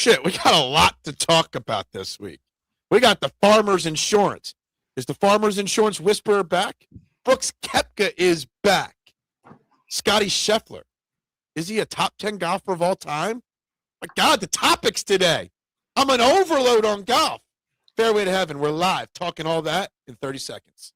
Shit, we got a lot to talk about this week. We got the Farmers Insurance. Is the Farmers Insurance Whisperer back? Brooks Koepka is back. Scottie Scheffler. Is he a top 10 golfer of all time? My God, the topics today. I'm an overload on golf. Fairway to Heaven. We're live talking all that in 30 seconds.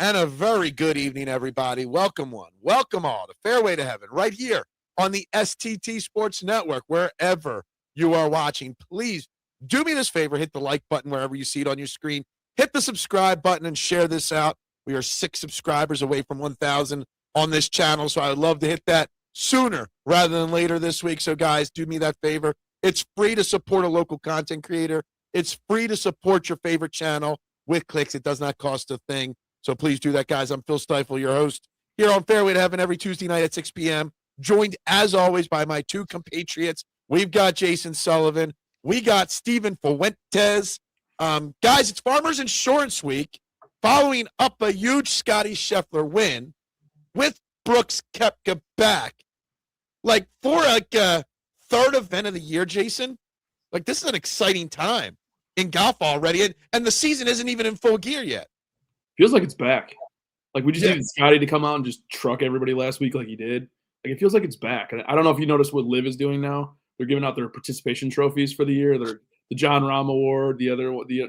And a very good evening, everybody. Welcome all to Fairway to Heaven right here on the STT Sports Network, wherever you are watching. Please do me this favor, hit the like button wherever you see it on your screen. Hit the subscribe button and share this out. We are 6 subscribers away from 1,000 on this channel, so I would love to hit that sooner rather than later this week. So, guys, do me that favor. It's free to support a local content creator. It's free to support your favorite channel with clicks. It does not cost a thing. So please do that, guys. I'm Phil Stiefel, your host here on Fairway to Heaven every Tuesday night at 6 p.m., joined, as always, by my 2 compatriots. We've got Jason Sullivan. We got Steven Fuentes. Guys, it's Farmers Insurance Week, following up a huge Scottie Scheffler win with Brooks Koepka back. For a third event of the year, Jason, this is an exciting time in golf already, and the season isn't even in full gear yet. Feels like it's back. We just needed Scottie to come out and just truck everybody last week like he did. It feels like it's back. And I don't know if you noticed what Liv is doing now. They're giving out their participation trophies for the year. They're the John Rahm Award, the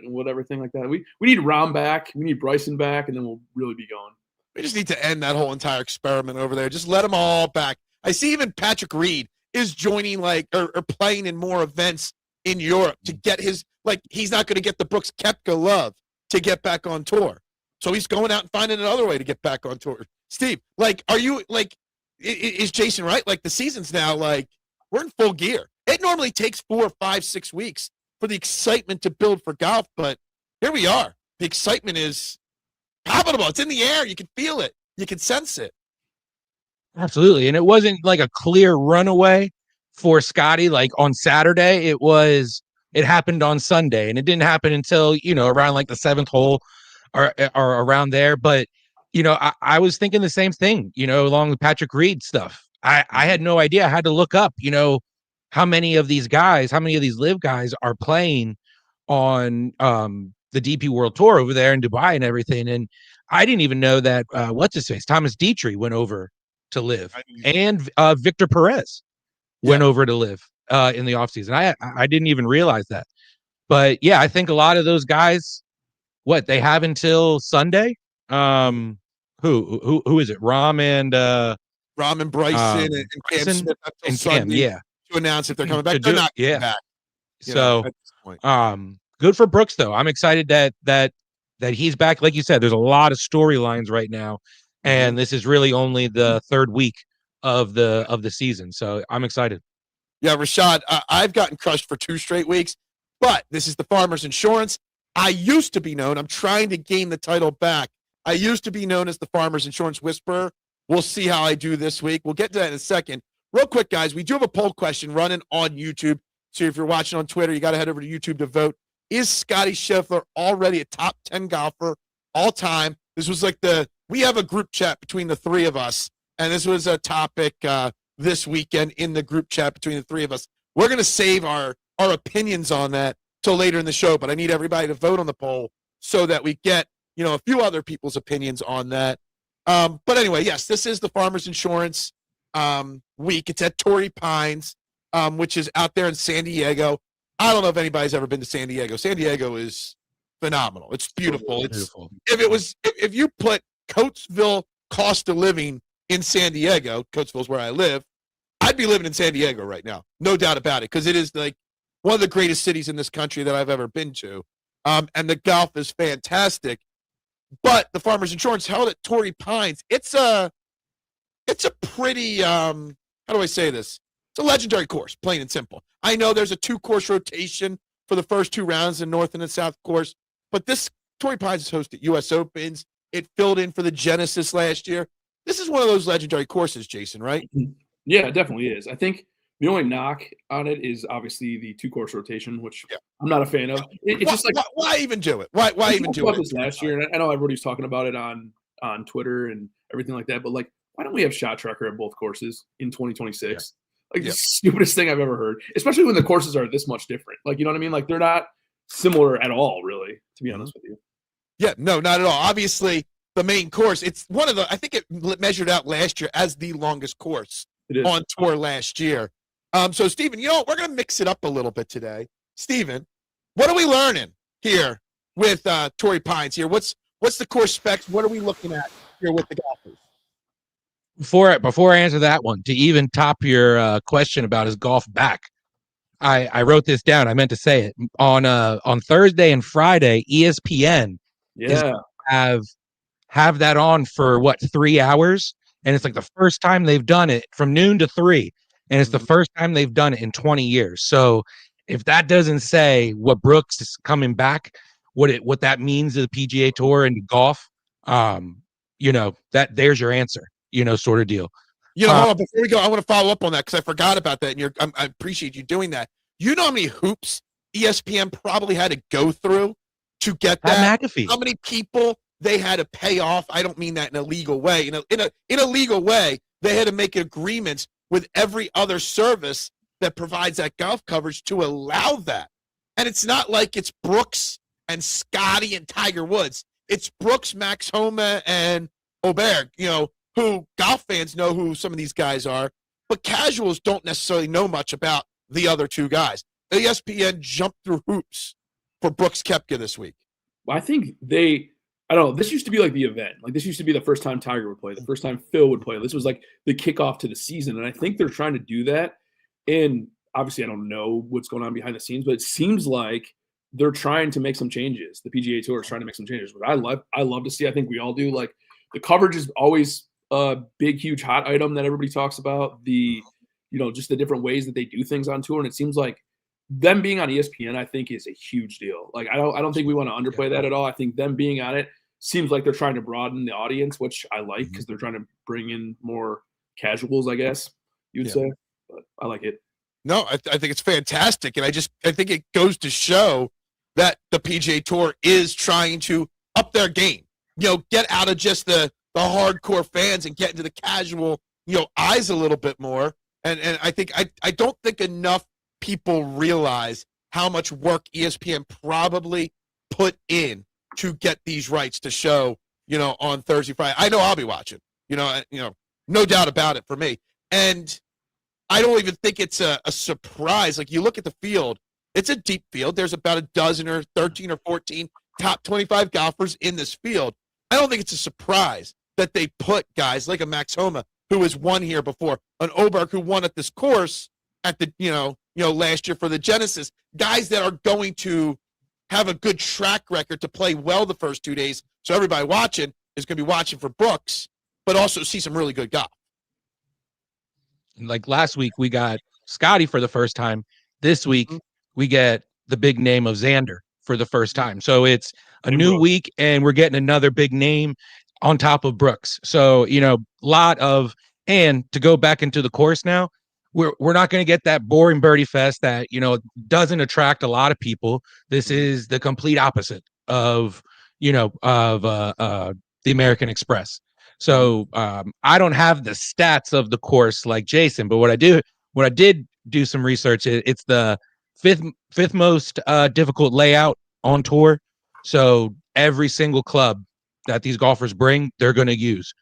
whatever thing like that. We need Rahm back. We need Bryson back, and then we'll really be going. We just need to end that whole entire experiment over there. Just let them all back. I see even Patrick Reed is joining or playing in more events in Europe to get his he's not going to get the Brooks Koepka love to get back on tour. So he's going out and finding another way to get back on tour. Steve, are you is Jason right? The season's now we're in full gear. It normally takes 4, 5, 6 weeks for the excitement to build for golf, but here we are. The excitement is palpable. It's in the air. You can feel it. You can sense it. Absolutely. And it wasn't a clear runaway for Scottie on Saturday. It happened on Sunday, and it didn't happen until, around the 7th hole. Or around there. But, I was thinking the same thing, along with Patrick Reed stuff. I had no idea. I had to look up, how many of these live guys are playing on the DP World Tour over there in Dubai and everything. And I didn't even know that, Thomas Dietrich went over to live. And Victor Perez went over to live in the offseason. I didn't even realize that. But, yeah, I think a lot of those guys, they have until Sunday? Who is it? Rahm and Bryson and Cam Smith until Sunday to announce if they're coming back. They're not coming back. So, good for Brooks though. I'm excited that he's back. Like you said, there's a lot of storylines right now, and this is really only the 3rd week of the season. So I'm excited. Yeah, Rashad, I've gotten crushed for 2 straight weeks, but this is the Farmers Insurance. I used to be known, I'm trying to gain the title back. I used to be known as the Farmers Insurance Whisperer. We'll see how I do this week. We'll get to that in a second. Real quick, guys, we do have a poll question running on YouTube. So if you're watching on Twitter, you got to head over to YouTube to vote. Is Scottie Scheffler already a top 10 golfer all time? This was we have a group chat between the 3 of us, and this was a topic this weekend in the group chat between the 3 of us. We're going to save our opinions on that till later in the show, but I need everybody to vote on the poll so that we get, a few other people's opinions on that. But anyway, yes, this is the Farmers Insurance week. It's at Torey Pines, which is out there in San Diego. I don't know if anybody's ever been to San Diego. San Diego is phenomenal. It's beautiful. Beautiful. If you put Coatesville cost of living in San Diego, Coatesville's where I live, I'd be living in San Diego right now. No doubt about it, because it is one of the greatest cities in this country that I've ever been to. And the golf is fantastic. But the Farmers Insurance held at Torey Pines. It's a it's a pretty how do I say this? It's a legendary course, plain and simple. I know there's a 2-course rotation for the first 2 rounds, the North and the South course, but this Torey Pines has hosted U.S. Opens. It filled in for the Genesis last year. This is one of those legendary courses, Jason, right? Yeah, it definitely is. I think the only knock on it is obviously the 2-course rotation, which I'm not a fan of. It's just like why even do it? Why even do it? This last year, and I know everybody's talking about it on Twitter and everything like that, but like, why don't we have shot tracker at both courses in 2026? Like the stupidest thing I've ever heard, especially when the courses are this much different. Like, you know what I mean? Like, they're not similar at all, really, to be honest with you. Yeah, no, not at all. Obviously, the main course, it's one of the, I think it measured out last year as the longest course on tour last year. So, Steven, you know what? We're going to mix it up a little bit today. Steven, what are we learning here with Torey Pines here? What's the course specs? What are we looking at here with the golfers? Before I answer that one, to even top your question about his golf back, I wrote this down. I meant to say it on Thursday and Friday. ESPN is have that on for 3 hours, and it's like the first time they've done it from noon to 3, and it's the first time they've done it in 20 years. So if that doesn't say what Brooks is coming back, what that means to the PGA Tour and golf, that there's your answer. Sort of deal. Hold on. Before we go, I want to follow up on that because I forgot about that. And I appreciate you doing that. You know how many hoops ESPN probably had to go through to get that? McAfee. How many people they had to pay off? I don't mean that in a legal way. In a legal way, they had to make agreements with every other service that provides that golf coverage to allow that. And it's not like it's Brooks and Scottie and Tiger Woods. It's Brooks, Max Homa, and Oberg, who golf fans know who some of these guys are, but casuals don't necessarily know much about the other 2 guys. ESPN jumped through hoops for Brooks Koepka this week. Well, I think I don't know, this used to be like the event. Like, this used to be the first time Tiger would play, the first time Phil would play. This was like the kickoff to the season, and I think they're trying to do that. And obviously, I don't know what's going on behind the scenes, but it seems like they're trying to make some changes. The PGA Tour is trying to make some changes, which I love to see. I think we all do. Like, the coverage is always a big, huge hot item that everybody talks about. Just the different ways that they do things on tour, and it seems like them being on ESPN, I think, is a huge deal. Like, I don't think we want to underplay that at all. I think them being on it seems like they're trying to broaden the audience, which I like because they're trying to bring in more casuals, I guess you'd say. But I like it. No, I think it's fantastic, and I think it goes to show that the PGA Tour is trying to up their game. Get out of just the hardcore fans and get into the casual, eyes a little bit more. And I think I don't think enough people realize how much work ESPN probably put in to get these rights to show, on Thursday, Friday. I know I'll be watching, no doubt about it for me. And I don't even think it's a surprise. Like, you look at the field, it's a deep field. There's about a dozen or 13 or 14 top 25 golfers in this field. I don't think it's a surprise that they put guys like a Max Homa, who has won here before, an Oberg who won at this course at the, last year for the Genesis, guys that are going to have a good track record to play well the first 2 days. So everybody watching is going to be watching for Brooks, but also see some really good golf. Like last week, we got Scottie for the first time. This week, we get the big name of Xander for the first time. So it's a new week, and we're getting another big name on top of Brooks. So, and to go back into the course now, we're not going to get that boring birdie fest that, doesn't attract a lot of people. This is the complete opposite of the American Express. So I don't have the stats of the course like Jason, but what I did do some research. It's the fifth most difficult layout on tour. So every single club that these golfers bring, they're going to use.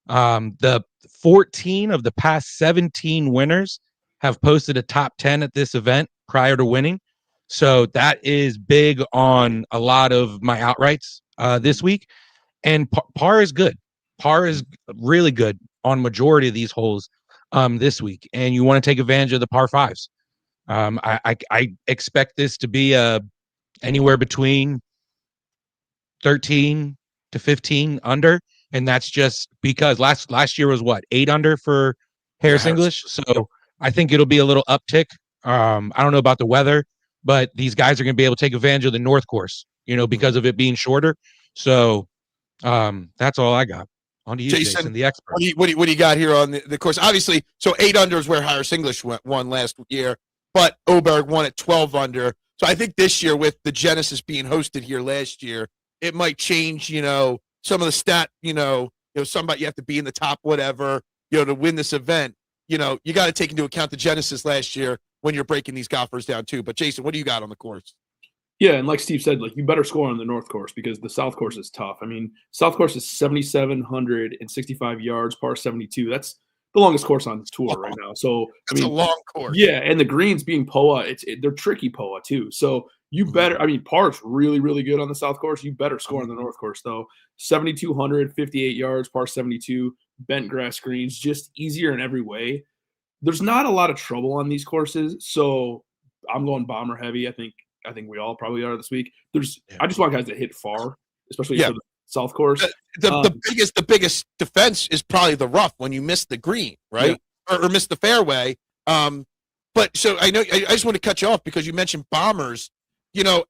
The 14 of the past 17 winners have posted a top 10 at this event prior to winning. So that is big on a lot of my outrights this week. And par is good. Par is really good on majority of these holes this week. And you want to take advantage of the par fives. I expect this to be anywhere between 13 to 15 under. And that's just because last year was what, 8 under for Harris English. So I think it'll be a little uptick. I don't know about the weather, but these guys are going to be able to take advantage of the North course, because of it being shorter. So that's all I got. On to you, Jason, the expert. What do you got here on the course? Obviously, so 8 under is where Harris English won last year, but Oberg won at 12 under. So I think this year, with the Genesis being hosted here last year, it might change, some of the stat, somebody, you have to be in the top whatever, to win this event. You got to take into account the Genesis last year when you're breaking these golfers down too. But Jason, what do you got on the course? Yeah, and like Steve said, you better score on the North course because the South course is tough. I mean, South course is 7,765 yards, par 72. That's the longest course on tour right now. So that's a long course. Yeah, and the greens being POA, they're tricky POA too. So you better. I mean, par's really, really good on the South course. You better score on the North course though. 7,258 yards, par 72, bent grass greens, just easier in every way. There's not a lot of trouble on these courses, so I'm going bomber heavy. I think we all probably are this week. I just want guys that hit far, especially for the South course. The biggest defense is probably the rough when you miss the green, right? Yeah. Or miss the fairway. But so I just want to cut you off because you mentioned bombers.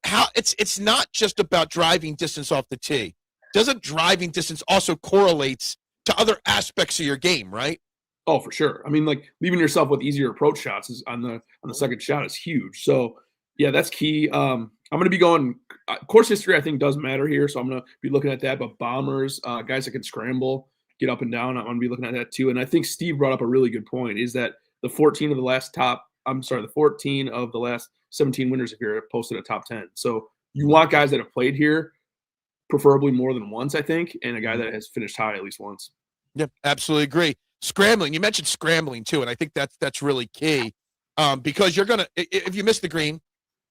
How it's not just about driving distance off the tee. Doesn't driving distance also correlates to other aspects of your game, right? Oh, for sure. I mean, leaving yourself with easier approach shots is on the second shot is huge. So yeah, that's key. I'm going to be going course history. I think does matter here, so I'm going to be looking at that. But bombers, guys that can scramble, get up and down, I'm going to be looking at that too. And I think Steve brought up a really good point: is that the 14 of the last 17 winners of here have posted a top 10. So you want guys that have played here, preferably more than once, I think, and a guy that has finished high at least once. Yeah, absolutely agree. Scrambling, you mentioned scrambling too, and I think that's really key because if you miss the green,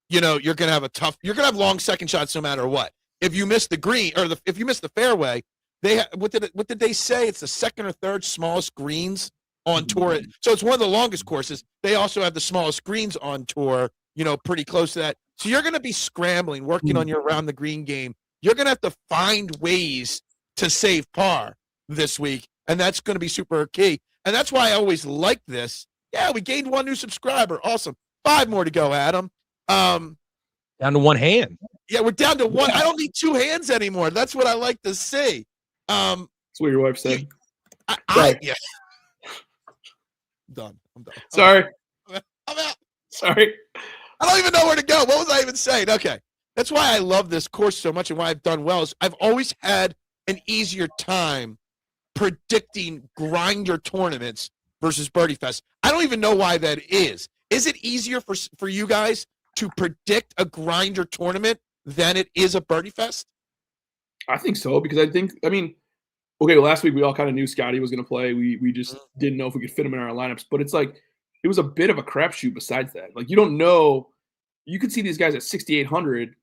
you're gonna have long second shots no matter what. If you miss the green or if you miss the fairway, what did they say? It's the second or third smallest greens on tour. So it's one of the longest courses. They also have the smallest greens on tour. Pretty close to that. So you're gonna be scrambling, working on your around the green game. You're gonna have to find ways to save par this week, and that's gonna be super key. And that's why I always like this. Yeah, we gained 1 new subscriber. Awesome. 5 more to go, Adam. Down to 1 hand. Yeah, we're down to 1. I don't need 2 hands anymore. That's what I like to see. That's what your wife said. Yeah. I'm done. Sorry. I'm out. Sorry. I don't even know where to go. What was I even saying? Okay. That's why I love this course so much and why I've done well is I've always had an easier time predicting grinder tournaments versus Birdie Fest. I don't even know why that is. Is it easier for you guys to predict a grinder tournament than it is a Birdie Fest? I think so because okay, last week we all kind of knew Scottie was going to play. We just didn't know if we could fit him in our lineups, but it's it was a bit of a crapshoot besides that. You don't know. You could see these guys at 6,800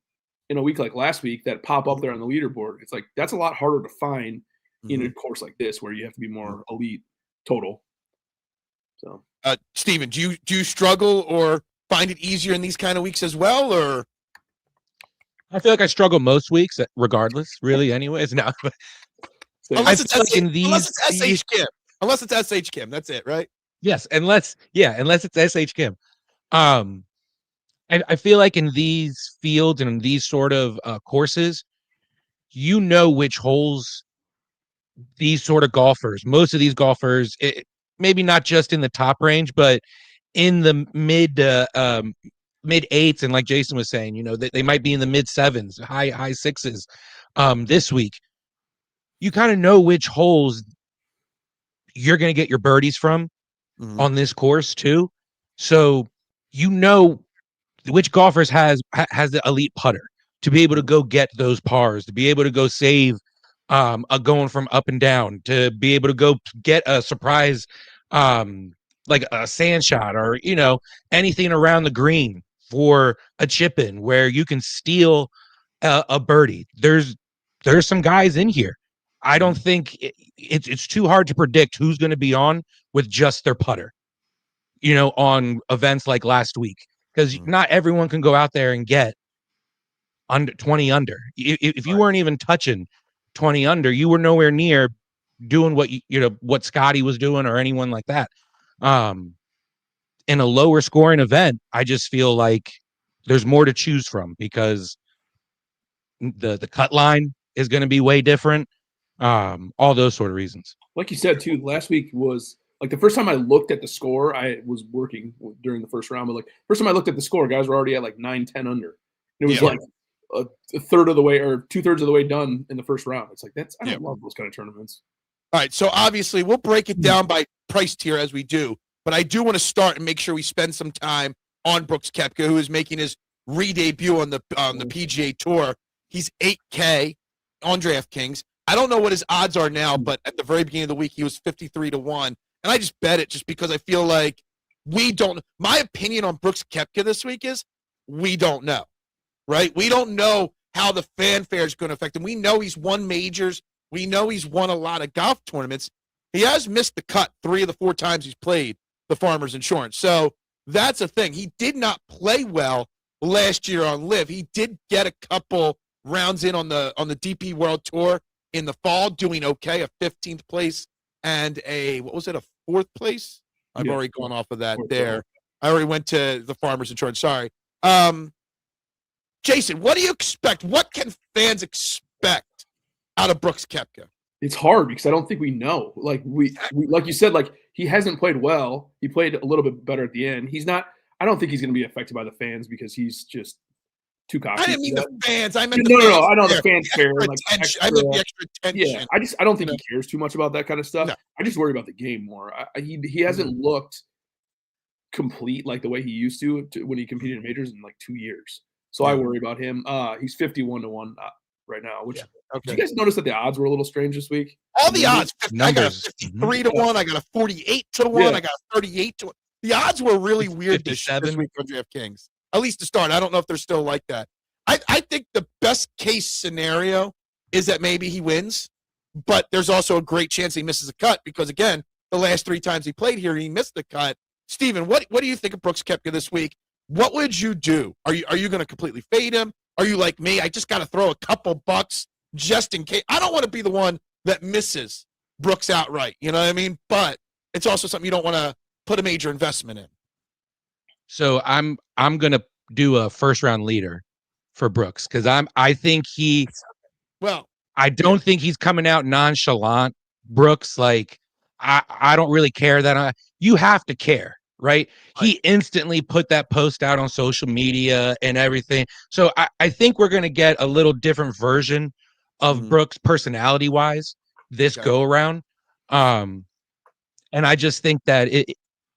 in a week like last week that pop up there on the leaderboard. It's that's a lot harder to find in a course like this where you have to be more elite total. So, Steven, do you struggle or find it easier in these kind of weeks as well, or? I feel like I struggle most weeks, regardless. Really, anyways. No, unless it's SH Kim. Unless it's SH Kim, that's it, right? Yes, unless it's SH Kim. I feel like in these fields and in these sort of courses, which holes these sort of golfers, most of these golfers, maybe not just in the top range, but in the mid 8s, and like Jason was saying, they might be in the mid 7s, high 6s. This week, you kind of know which holes you're going to get your birdies from on this course too. So which golfers has the elite putter to be able to go get those pars, to be able to go save a going from up and down, to be able to go get a surprise like a sand shot or anything around the green for a chip in where you can steal a birdie. There's some guys in here. I don't think it's too hard to predict who's going to be on with just their putter, on events like last week, because not everyone can go out there and get under 20 under. If you weren't even touching 20 under, you were nowhere near doing what Scottie was doing or anyone like that. In a lower scoring event, I just feel like there's more to choose from because the cut line is going to be way different. All those sort of reasons. Like you said too, last week was like the first time I looked at the score. I was working during the first round, but like first time I looked at the score, guys were already at like 9-10 under. It was like a third of the way or 2/3 of the way done in the first round. It's like I don't love those kind of tournaments. All right, so obviously we'll break it down by price tier as we do, but I do want to start and make sure we spend some time on Brooks Koepka, who is making his re-debut on the PGA Tour. He's 8K on DraftKings. I don't know what his odds are now, but at the very beginning of the week, he was 53-1. And I just bet it just because I feel like we don't – my opinion on Brooks Koepka this week is we don't know, right? We don't know how the fanfare is going to affect him. We know he's won majors. We know he's won a lot of golf tournaments. He has missed the cut 3 of the 4 times he's played the Farmers Insurance. So that's a thing. He did not play well last year on LIV. He did get a couple rounds in on the DP World Tour in the fall, doing okay, a 15th place and a 4th place? I've already gone off of that there. I already went to the Farmers Insurance. Sorry. Jason, what do you expect? What can fans expect out of Brooks Koepka? It's hard because I don't think we know. Like we like you said, like he hasn't played well. He played a little bit better at the end. He's not. I don't think he's going to be affected by the fans because he's just too cocky. I didn't mean the fans. I meant no. fans. I know the fans fair. Like I meant the extra attention. Yeah, I don't think he cares too much about that kind of stuff. No. I just worry about the game more. He hasn't looked complete like the way he used to when he competed in majors in like 2 years. So I worry about him. He's 51-1 right now. Which did you guys notice that the odds were a little strange this week? All the odds. I got a 53-1. I got a 48-1. I got a 38-1. The odds were really weird this week on DraftKings. At least to start. I don't know if they're still like that. I think the best case scenario is that maybe he wins, but there's also a great chance he misses a cut because, again, the last 3 times he played here, he missed the cut. Steven, what do you think of Brooks Koepka this week? What would you do? Are you going to completely fade him? Are you like me? I just got to throw a couple bucks just in case. I don't want to be the one that misses Brooks outright. You know what I mean? But it's also something you don't want to put a major investment in. So I'm going to do a first round leader for Brooks because I think I don't think he's coming out nonchalant. Brooks, like I don't really care that you have to care. Right. He instantly put that post out on social media and everything. So I think we're going to get a little different version of Brooks personality wise this go around. And I just think that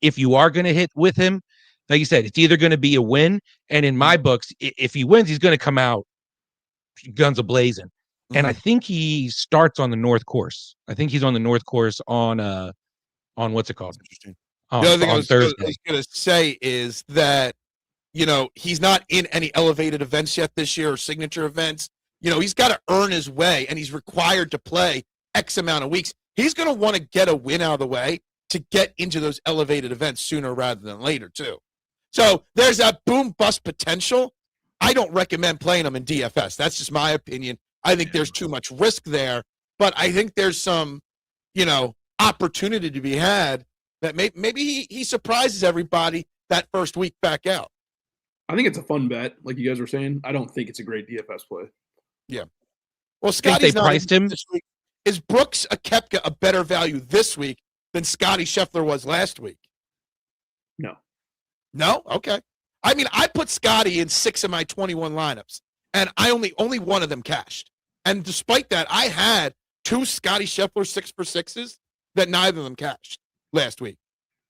if you are going to hit with him, like you said, it's either going to be a win. And in my books, if he wins, he's going to come out guns a-blazing. And I think he starts on the North Course. I think he's on the North Course on what's it called? Interesting. The other thing I was going to say is that, he's not in any elevated events yet this year or signature events. He's got to earn his way, and he's required to play X amount of weeks. He's going to want to get a win out of the way to get into those elevated events sooner rather than later, too. So there's that boom-bust potential. I don't recommend playing him in DFS. That's just my opinion. I think there's too much risk there, but I think there's some, opportunity to be had that maybe he surprises everybody that first week back out. I think it's a fun bet, like you guys were saying. I don't think it's a great DFS play. Yeah. Well, Scottie's not priced him this week. Is Brooks Koepka a better value this week than Scottie Scheffler was last week? No. No? Okay. I mean, I put Scottie in 6 of my 21 lineups, and I only one of them cashed. And despite that, I had 2 Scottie Scheffler 6-for-6s that neither of them cashed last week.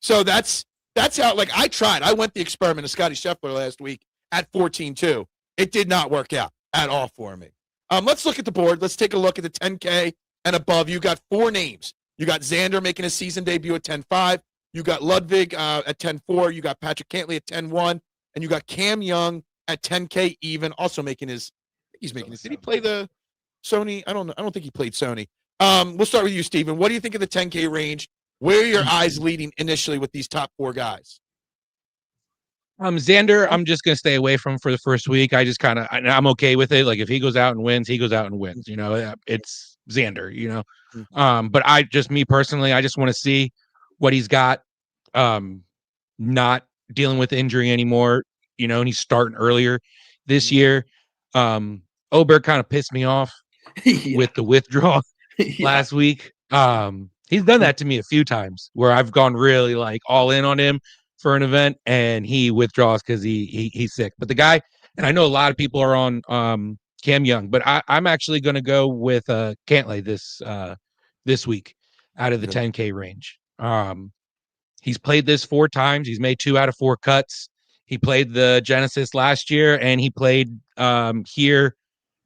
So that's how, like, I tried. I went the experiment of Scottie Scheffler last week at 14-2. It did not work out at all for me. Let's look at the board. Let's take a look at the 10K and above. You got 4 names. You got Xander making his season debut at 10-5. You got Ludwig at 10-4. You got Patrick Cantley at 10-1. And you got Cam Young at 10K even, also making his – he's making his – did he play the Sony? I don't know. I don't think he played Sony. We'll start with you, Steven. What do you think of the 10K range? Where are your eyes leading initially with these top 4 guys? Xander, I'm just going to stay away from for the first week. I just I'm okay with it. Like if he goes out and wins, he goes out and wins. It's Xander, you know. Mm. But me personally, I just want to see what he's got. Not dealing with injury anymore, you know, and he's starting earlier this year. Oberg kind of pissed me off with the withdrawal last week. He's done that to me a few times where I've gone really like all in on him for an event and he withdraws because he's sick. But the guy, and I know a lot of people are on Cam Young, but I'm actually going to go with Cantlay this week out of the 10K range. He's played this 4 times. He's made 2 out of 4 cuts. He played the Genesis last year, and he played here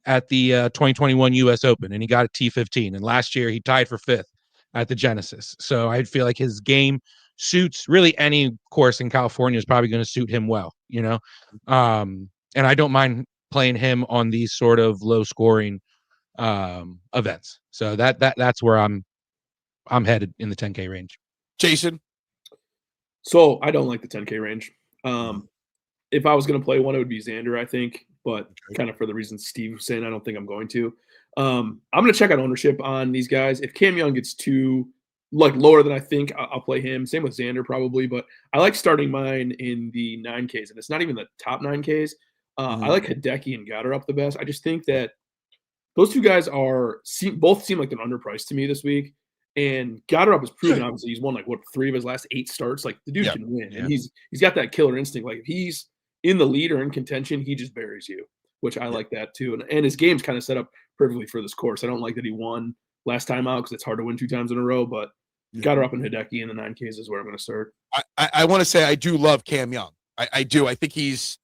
at the 2021 U.S. Open, and he got a T15. And last year, he tied for 5th at the Genesis. So I feel like his game suits really any course in California is probably going to suit him well, you know. And I don't mind playing him on these sort of low-scoring events. So that's where I'm headed in the 10K range. Jason? So I don't like the 10K range. If I was going to play one, it would be Xander, I think, but kind of for the reasons Steve was saying, I don't think I'm going to. I'm going to check out ownership on these guys. If Cam Young gets too lower than I think, I'll play him. Same with Xander probably, but I like starting mine in the 9Ks, and it's not even the top 9Ks. I like Hideki and Goddard the best. I just think that those two guys both seem like they're underpriced to me this week. And Goddard has proven, obviously, he's won 3 of his last 8 starts. Like the dude can win, and he's got that killer instinct. Like if he's in the lead or in contention, he just buries you, which I like that too. And his game's kind of set up perfectly for this course. I don't like that he won last time out because it's hard to win 2 times in a row. But Goddard and Hideki in the 9Ks is where I'm going to start. I want to say I do love Cam Young. I do. I think he's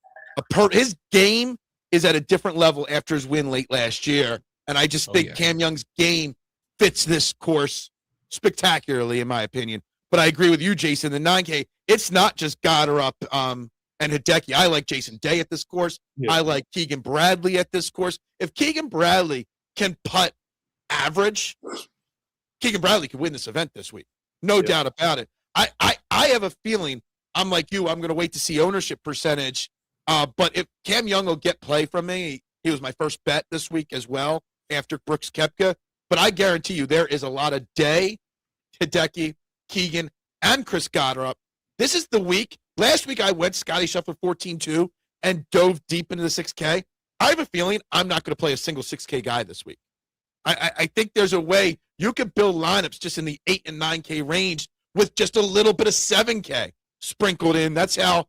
his game is at a different level after his win late last year, and I just think Cam Young's game fits this course spectacularly, in my opinion. But I agree with you, Jason. The 9K, it's not just Goddard and Hideki. I like Jason Day at this course. I like Keegan Bradley at this course. If Keegan Bradley can putt average, Keegan Bradley could win this event this week. No doubt about it. I have a feeling, I'm like you, I'm going to wait to see ownership percentage. But if Cam Young will get play from me, he was my first bet this week as well after Brooks Koepka. But I guarantee you there is a lot of Day, Hideki, Keegan, and Chris Goddard. This is the week. Last week I went Scottie Scheffler 14-2 and dove deep into the 6K. I have a feeling I'm not going to play a single 6K guy this week. I think there's a way you can build lineups just in the 8 and 9K range with just a little bit of 7K sprinkled in. That's how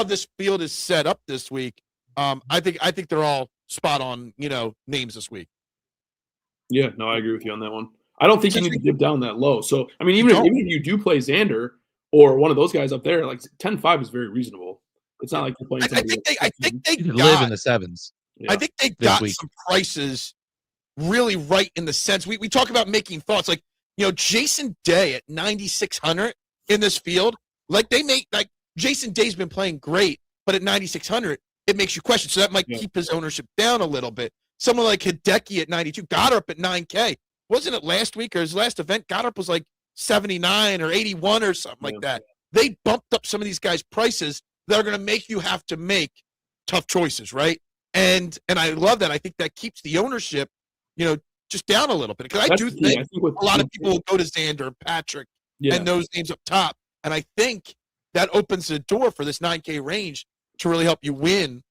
this field is set up this week. I think they're all spot on, names this week. Yeah, no, I agree with you on that one. I don't think you need to dip down that low. So, I mean, even if you do play Xander or one of those guys up there, like 10-5 is very reasonable. It's not like you're playing. I think they live in the 7s. I think they got some prices really right in the sense. We talk about making thoughts like, Jason Day at 9,600 in this field. Like Jason Day's been playing great, but at 9,600, it makes you question. So that might keep his ownership down a little bit. Someone like Hideki at 92, got up at 9K. Wasn't it last week or his last event? Got up was like 79 or 81 or something like that. They bumped up some of these guys' prices that are going to make you have to make tough choices, right? And I love that. I think that keeps the ownership, just down a little bit. Because I think a lot of people will go to Xander and Patrick and those names up top. And I think that opens the door for this 9K range to really help you win,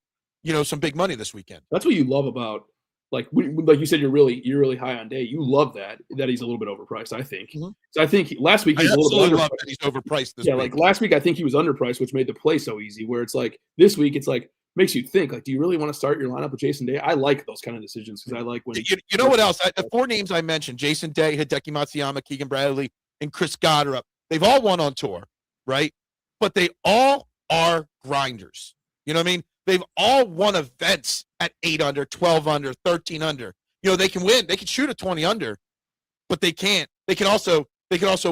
some big money this weekend. That's what you love about, like you said, you're really high on Day. You love that he's a little bit overpriced, I think. So I think last week he was a little bit underpriced. Love that he's overpriced this week. Like last week I think he was underpriced, which made the play so easy, where it's like this week it's like makes you think, like, do you really want to start your lineup with Jason Day? I like those kind of decisions because I like when you know what else? The 4 names I mentioned, Jason Day, Hideki Matsuyama, Keegan Bradley, and Chris Goddard, they've all won on tour, right? But they all are grinders. You know what I mean? They've all won events at 8 under, 12 under, 13 under. They can win. They can shoot a 20 under, but they can't. They can also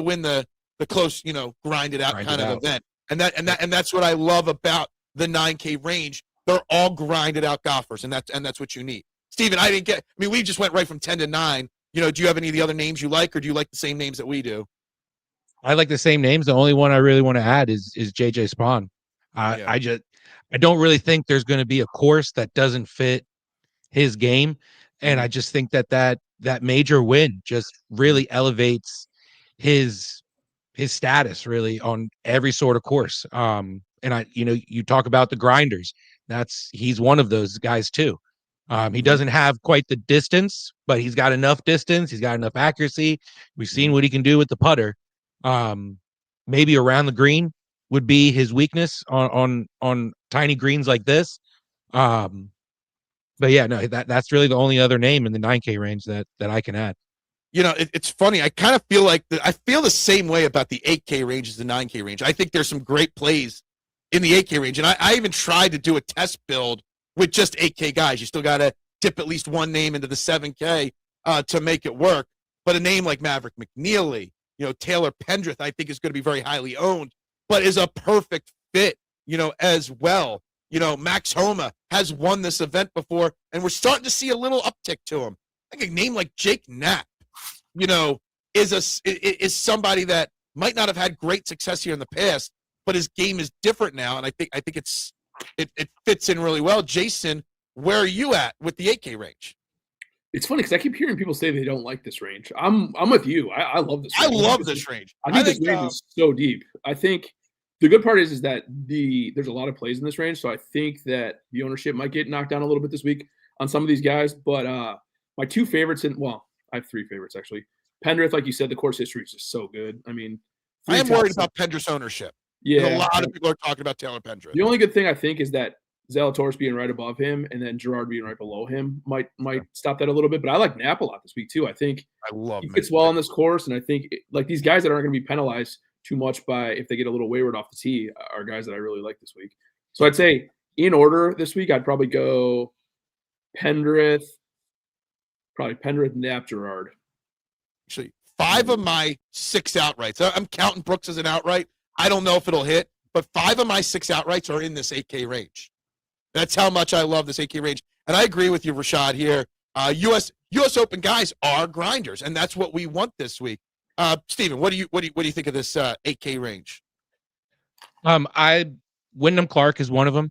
win the close, grind it out kind of event. And that's what I love about the 9K range. They're all grinded out golfers, and that's what you need. Steven, we just went right from 10 to 9. Do you have any of the other names you like, or do you like the same names that we do? I like the same names. The only one I really want to add is JJ Spawn. I don't really think there's going to be a course that doesn't fit his game. And I just think that that major win just really elevates his status really on every sort of course. And you talk about the grinders. He's one of those guys too. He doesn't have quite the distance, but he's got enough distance. He's got enough accuracy. We've seen what he can do with the putter. Maybe around the green would be his weakness on tiny greens like this. But yeah, no, that's really the only other name in the 9K range that I can add. It's funny. I kind of feel like I feel the same way about the 8K range as the 9K range. I think there's some great plays in the 8K range, and I even tried to do a test build with just 8K guys. You still got to dip at least one name into the 7K to make it work. But a name like Maverick McNeely, Taylor Pendrith, I think is going to be very highly owned, but is a perfect fit, as well. Max Homa has won this event before, and we're starting to see a little uptick to him. I think a name like Jake Knapp, is somebody that might not have had great success here in the past, but his game is different now, and I think it fits in really well. Jason, where are you at with the 8K range? It's funny because I keep hearing people say they don't like this range. I'm with you. I love this range. I love this range. I think this range is so deep. I think the good part is that there's a lot of plays in this range, so I think that the ownership might get knocked down a little bit this week on some of these guys. But my two favorites, I have three favorites actually. Pendrith, like you said, the course history is just so good. I mean, I am worried about Pendrith's ownership. Yeah, a lot of people are talking about Taylor Pendrith. The only good thing I think is that Zalatoris being right above him and then Gerard being right below him might stop that a little bit. But I like Knapp a lot this week too. I think he fits well on this course, and I think like these guys that aren't going to be penalized too much by if they get a little wayward off the tee are guys that I really like this week. So I'd say in order this week, I'd probably go Pendrith, Knapp, Gerard. Actually, 5 of my 6 outrights. I'm counting Brooks as an outright. I don't know if it'll hit, but 5 of my 6 outrights are in this 8K range. That's how much I love this 8K range. And I agree with you, Rashad, here. US Open guys are grinders, and that's what we want this week. Steven, what do you think of this 8K range? Wyndham Clark is one of them.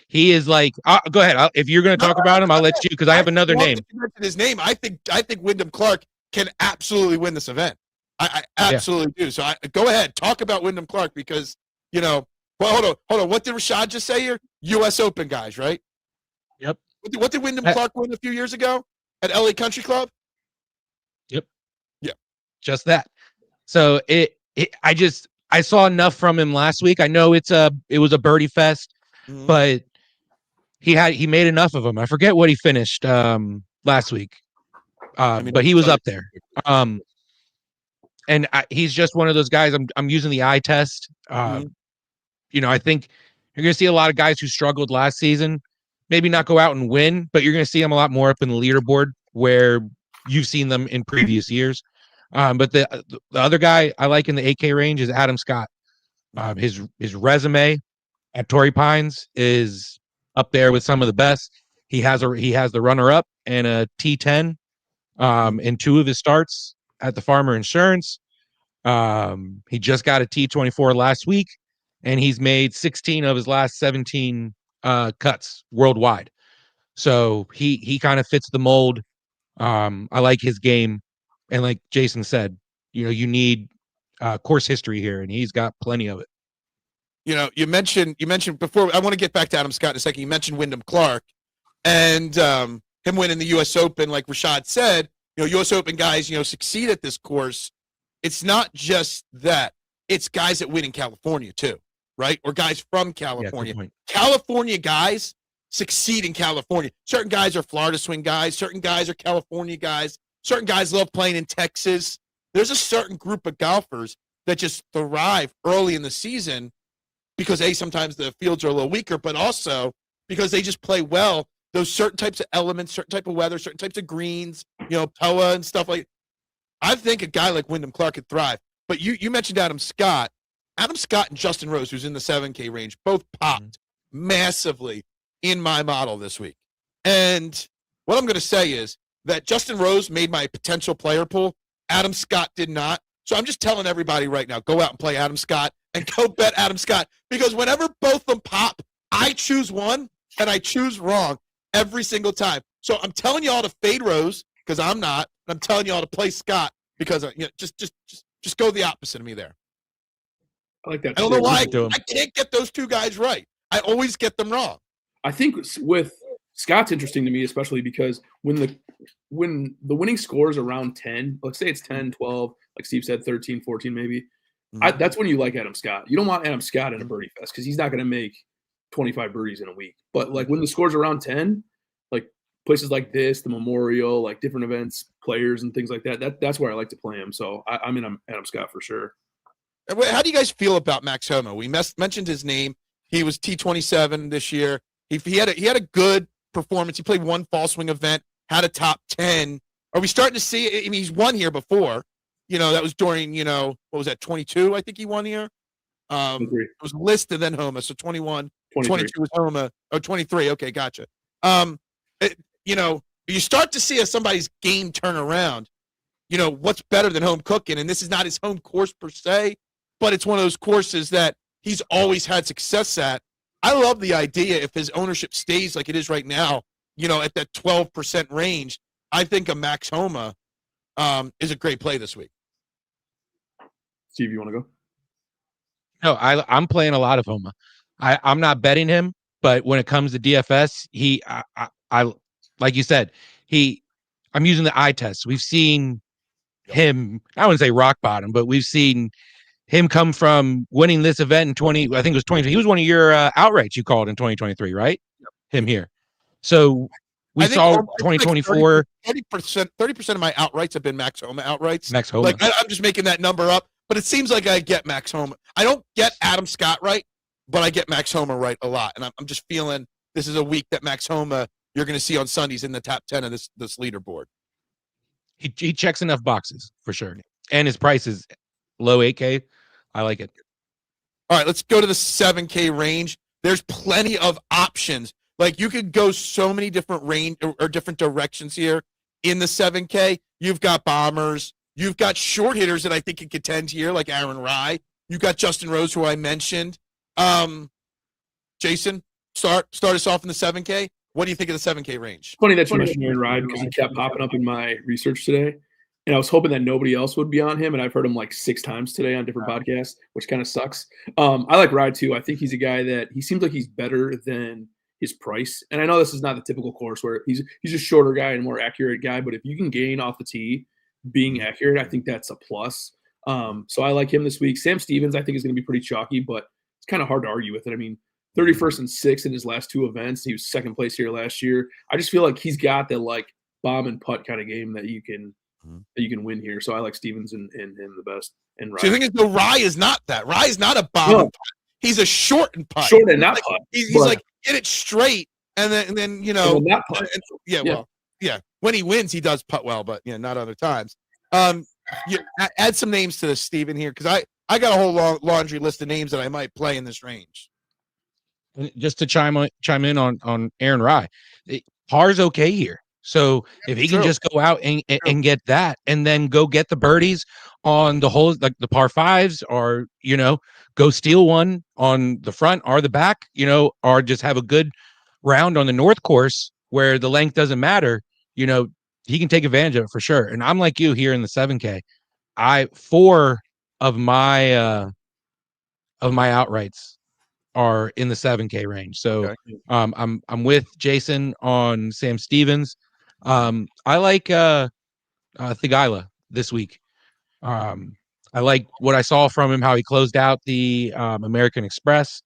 He is like, go ahead. If you're going to talk about him, I'll let you, because I have another name. His name. I think Wyndham Clark can absolutely win this event. I absolutely do. So go ahead, talk about Wyndham Clark, because well, hold on. What did Rashad just say here? US Open guys, right? Yep. What did Wyndham Clark win a few years ago at LA Country Club? Yep. Yeah. Just that. So I saw enough from him last week. I know it was a birdie fest, but he made enough of them. I forget what he finished last week, but he was up there. And he's just one of those guys. I'm using the eye test. I think you're going to see a lot of guys who struggled last season, maybe not go out and win, but you're going to see them a lot more up in the leaderboard where you've seen them in previous years. But the other guy I like in the 8K range is Adam Scott. His resume at Torrey Pines is up there with some of the best. He has the runner up and a T10 in 2 of his starts at the Farmer Insurance. He just got a T24 last week, and he's made 16 of his last 17 cuts worldwide. So he kind of fits the mold. I like his game. And like Jason said, you need course history here, and he's got plenty of it. You mentioned before. I want to get back to Adam Scott in a second. You mentioned Wyndham Clark and him winning the U.S. Open, like Rashad said. U.S. Open guys, succeed at this course. It's not just that; it's guys that win in California too, right? Or guys from California. Yeah, California guys succeed in California. Certain guys are Florida swing guys. Certain guys are California guys. Certain guys love playing in Texas. There's a certain group of golfers that just thrive early in the season because, sometimes the fields are a little weaker, but also because they just play well. Those certain types of elements, certain type of weather, certain types of greens, POA and stuff like that. I think a guy like Wyndham Clark could thrive. But you mentioned Adam Scott. Adam Scott and Justin Rose, who's in the 7K range, both popped massively in my model this week. And what I'm going to say is, that Justin Rose made my potential player pool. Adam Scott did not. So I'm just telling everybody right now, go out and play Adam Scott and go bet Adam Scott. Because whenever both of them pop, I choose one and I choose wrong every single time. So I'm telling y'all to fade Rose because I'm not. I'm telling y'all to play Scott because just go the opposite of me there. I like that. I don't know why to him. I can't get those two guys right. I always get them wrong. I think with Scott's interesting to me, especially because when the winning score is around 10, let's say it's 10, 12, like Steve said, 13, 14 maybe, that's when you like Adam Scott. You don't want Adam Scott in a birdie fest because he's not going to make 25 birdies in a week. But like when the score's around 10, like places like this, the Memorial, like different events, players and things like that's where I like to play him. So I'm in Adam Scott for sure. How do you guys feel about Max Homa? We mentioned his name. He was T27 this year. He had a good performance. He played one fall swing event, had a top 10. Are we starting to see? I mean, he's won here before. That was during, what was that, 22? I think he won here. It was listed then Homa, so 21, 22 was Homa. Oh, 23. Okay, gotcha. You start to see as somebody's game turn around. What's better than home cooking? And this is not his home course per se, but it's one of those courses that he's always had success at. I love the idea if his ownership stays like it is right now, at that 12% range. I think a Max Homa is a great play this week. Steve, you want to go? No, I'm playing a lot of Homa. I'm not betting him, but when it comes to DFS, I like you said, I'm using the eye test. We've seen him, I wouldn't say rock bottom, but we've seen him come from winning this event in I think it was 20. He was one of your outrights you called in 2023, right? Yep. Him here. So we saw 2024. 30% of my outrights have been Max Homa outrights. Max Homa. Like I'm just making that number up, but it seems like I get Max Homa. I don't get Adam Scott right, but I get Max Homa right a lot. And I'm just feeling this is a week that Max Homa you're going to see on Sundays in the top 10 of this leaderboard. He checks enough boxes for sure. And his price is low 8K. I like it. All right, let's go to the 7K range. There's plenty of options. Like you could go so many different range or different directions here in the 7K. You've got bombers. You've got short hitters that I think can contend here, like Aaron Rye. You've got Justin Rose, who I mentioned. Jason, start us off in the 7K. What do you think of the 7K range? Funny that you mentioned Aaron Rye because he kept popping up in my research today. And I was hoping that nobody else would be on him. And I've heard him like 6 times today on different podcasts, which kind of sucks. I like Rye too. I think he's a guy that he seems like he's better than his price. And I know this is not the typical course where he's a shorter guy and more accurate guy. But if you can gain off the tee being accurate, I think that's a plus. So I like him this week. Sam Stevens, I think, is going to be pretty chalky, but it's kind of hard to argue with it. I mean, 31st and 6th in his last 2 events. He was second place here last year. I just feel like he's got that like bomb and putt kind of game that you can win here. So I like Stevens and him the best. And Rye. So the thing is, Rye is not that. Rye is not a bomb and putt. He's a short and putt. Short and not putt. He's like get it straight, and then not putt. When he wins, he does putt well, but not other times. Add some names to this, Steven, here, because I got a whole laundry list of names that I might play in this range. Just to chime in on Aaron Rye, par's okay here. So if he can just go out and get that, and then go get the birdies on the holes, like the par 5s, or go steal one on the front or the back, or just have a good round on the North course where the length doesn't matter, he can take advantage of it for sure. And I'm like you here in the 7K. 4 of my outrights are in the 7K range. So I'm with Jason on Sam Stevens. I like Thigala this week. I like what I saw from him, how he closed out the American Express.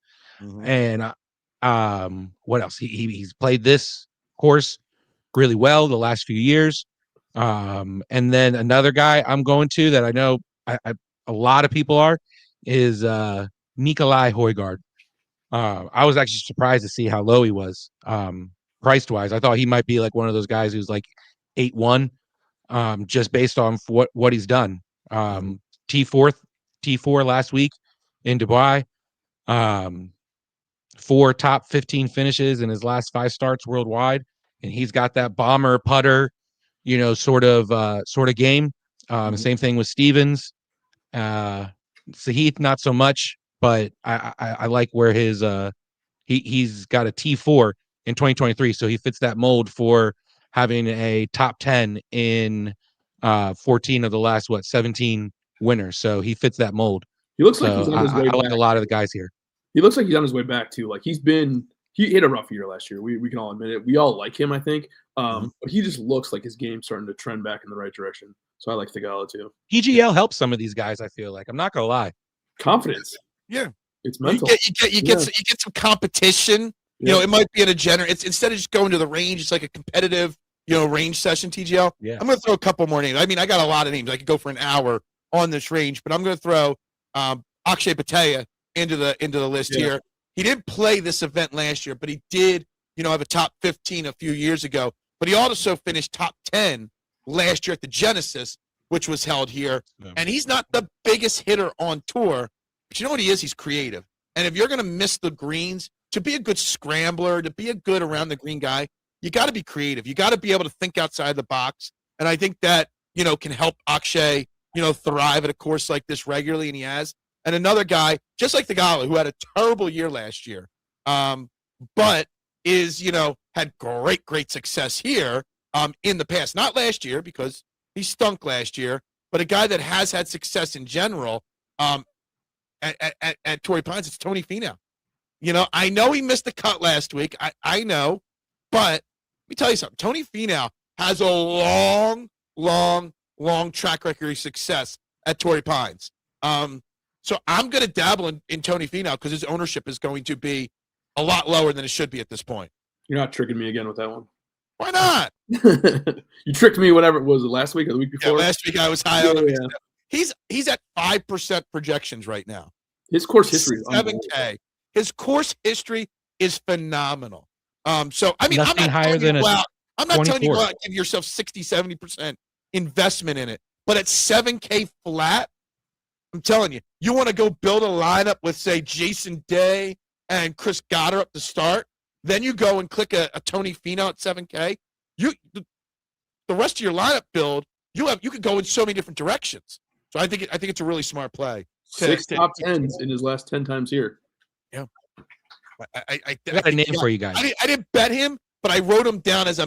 And what else? He's played this course really well the last few years. And then another guy I'm going to that I know a lot of people is Nikolai Højgaard. I was actually surprised to see how low he was priced wise. I thought he might be like one of those guys who's like 8-1 just based on what he's done. T4 last week in Dubai, 4 top 15 finishes in his last 5 starts worldwide, and he's got that bomber putter, sort of game. Same thing with Stevens. Sahith, not so much, but I like where his he's got a T4 in 2023, so he fits that mold for having a top 10 in 14 of the last 17 winners. So he fits that mold. He looks like he's So on his way I like back. a lot of the guys here. He looks like he's on his way back too. Like he hit a rough year last year. We can all admit it. We all like him, I think. But he just looks like his game's starting to trend back in the right direction. So I like Thigala too. PGL helps some of these guys, I feel like. I'm not gonna lie. Confidence. Yeah. It's mental. You get some competition. You know, it might be in a it's instead of just going to the range, it's like a competitive, range session, TGL. Yeah. I'm going to throw a couple more names. I mean, I got a lot of names. I could go for an hour on this range, but I'm going to throw Akshay Pattaya into the list here. He didn't play this event last year, but he did, have a top 15 a few years ago. But he also finished top 10 last year at the Genesis, which was held here. Yeah. And he's not the biggest hitter on tour, but you know what he is? He's creative. And if you're going to miss the greens, to be a good scrambler, to be a good around the green guy, you got to be creative. You got to be able to think outside the box. And I think that, can help Akshay, thrive at a course like this regularly, and he has. And another guy, just like Thigala, who had a terrible year last year, but is, had great success here in the past. Not last year, because he stunk last year, but a guy that has had success in general at Torrey Pines, it's Tony Finau. I know he missed the cut last week. I know, but let me tell you something. Tony Finau has a long track record of success at Torrey Pines. So I'm going to dabble in Tony Finau because his ownership is going to be a lot lower than it should be at this point. You're not tricking me again with that one. Why not? You tricked me whatever it was, last week or the week before? Yeah, last week I was high on him. Yeah. He's at 5% projections right now. His course history is 7K. His course history is phenomenal. So I mean, nothing I'm not higher than I'm not telling you to give yourself 60-70% investment in it, but at 7K flat, I'm telling you, you want to go build a lineup with, say, Jason Day and Chris Goddard up to start. Then you go and click a Tony Finau at 7K. The rest of your lineup build, you could go in so many different directions. So I think it's a really smart play. 6 top 10s in his last 10 times here. Yeah. I got a name for you guys. I didn't bet him, but I wrote him down as a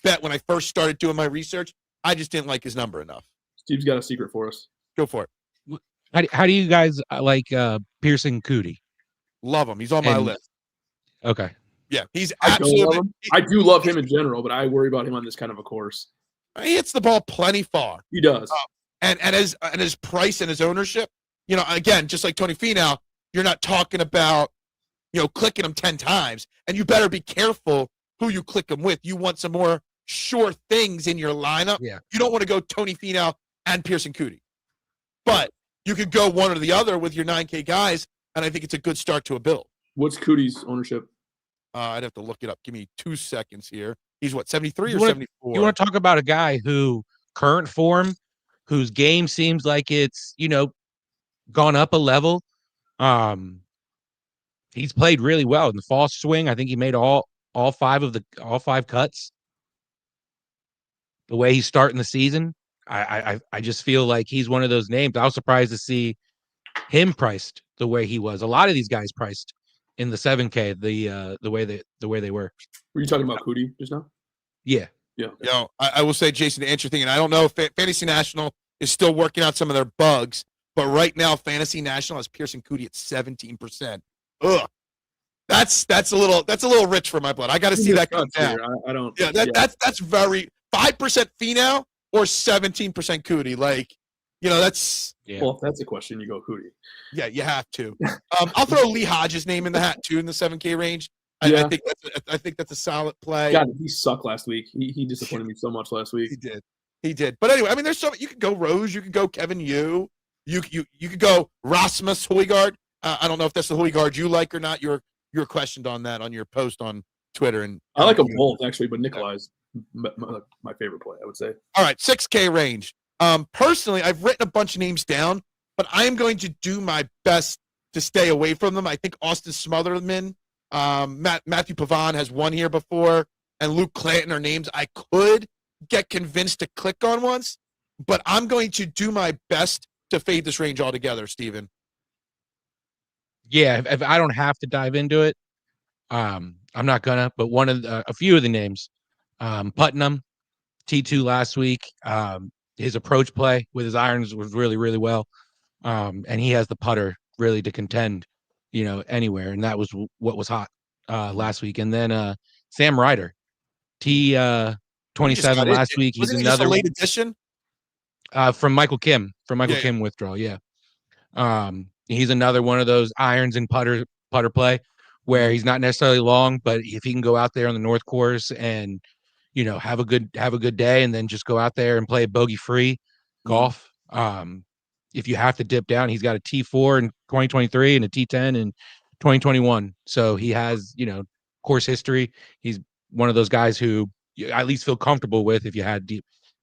bet when I first started doing my research. I just didn't like his number enough. Steve's got a secret for us. Go for it. How do you guys like Pearson Coody? Love him. He's on my list. Okay. Yeah, he's absolutely. I do love him in general, but I worry about him on this kind of a course. He hits the ball plenty far. He does. And his price and his ownership, again, just like Tony Finau, you're not talking about, clicking him 10 times. And you better be careful who you click him with. You want some more sure things in your lineup. Yeah. You don't want to go Tony Finau and Pearson Coody. But you could go one or the other with your 9K guys, and I think it's a good start to a build. What's Coody's ownership? I'd have to look it up. Give me 2 seconds here. He's what, 73 or 74? You want to talk about a guy who current form, whose game seems like it's, gone up a level. He's played really well in the fall swing. I think he made all five cuts. The way he's starting the season, I just feel like he's one of those names. I was surprised to see him priced the way he was. A lot of these guys priced in the 7K the way they were. Were you talking about Coody just now? Yeah. Yeah. I will say, Jason, to answer your thing, and I don't know if Fantasy National is still working out some of their bugs, but right now Fantasy National has Pearson Coody at 17%. Ugh. That's a little rich for my blood. I got to see that come down. I don't. Yeah, that's very 5% Finau or 17% Coody. Like, that's. Yeah. Well, if that's a question, you go Coody. Yeah, you have to. I'll throw Lee Hodges' name in the hat too in the 7K range. Yeah. I think that's a solid play. God, he sucked last week. He disappointed me so much last week. He did. But anyway, I mean, there's so you could go Rose, you could go Kevin Yu, you could go Rasmus Højgaard. I don't know if that's the Højgaard you like or not. You're questioned on that on your post on Twitter, and I like them both actually, but Nikolai's my favorite play, I would say. All right, 6K range. Personally, I've written a bunch of names down, but I am going to do my best to stay away from them. I think Austin Smotherman, Matthew Pavon has won here before, and Luke Clanton are names I could get convinced to click on once, but I'm going to do my best to fade this range altogether, Steven. Yeah, if I don't have to dive into it, I'm not gonna. But a few of the names Putnam, T2 last week. His approach play with his irons was really, really well. And he has the putter really to contend, anywhere. And that was what was hot last week. And then Sam Ryder, T27 last week. He's Wasn't he just a another late addition? From Michael Kim, Yeah. Kim withdrawal. Yeah. He's another one of those irons and putter play where he's not necessarily long, but if he can go out there on the North Course and have a good day, and then just go out there and play bogey free golf. If you have to dip down, he's got a T4 in 2023 and a T10 in 2021. So he has course history. He's one of those guys who you at least feel comfortable with if you had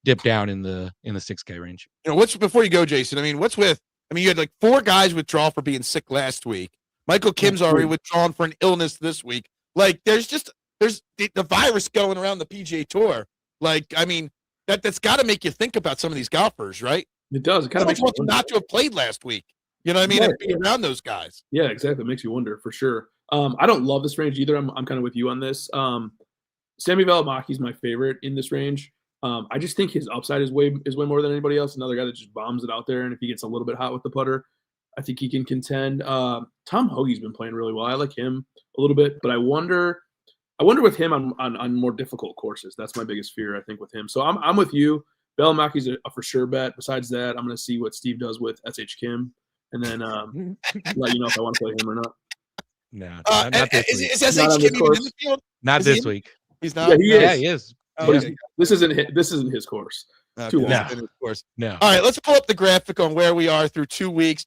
dip down in the 6K range. What's before you go, Jason? I mean, you had like 4 guys withdraw for being sick last week. Michael Kim's already withdrawn for an illness this week. Like, there's the virus going around the PGA Tour. Like, I mean, that's got to make you think about some of these golfers, right? It does. It kind of makes you want them not to have played last week. You know what I mean? Yeah. And be around those guys. Yeah, exactly. It makes you wonder for sure. I don't love this range either. I'm kind of with you on this. Sammy Valamaki's my favorite in this range. I just think his upside is way more than anybody else. Another guy that just bombs it out there, and if he gets a little bit hot with the putter, I think he can contend. Tom Hoagie's been playing really well. I like him a little bit, but I wonder with him on more difficult courses. That's my biggest fear, I think, with him. So I'm with you. Valamaki's a for sure bet. Besides that, I'm going to see what Steve does with SH Kim, and then let you know if I want to play him or not. No, not this week. Is SH Kim even in the field? Not this week. He's not. Yeah, he is. Yeah, he is. Okay. This isn't his course. Okay. No. Of course. No. All right, let's pull up the graphic on where we are through 2 weeks.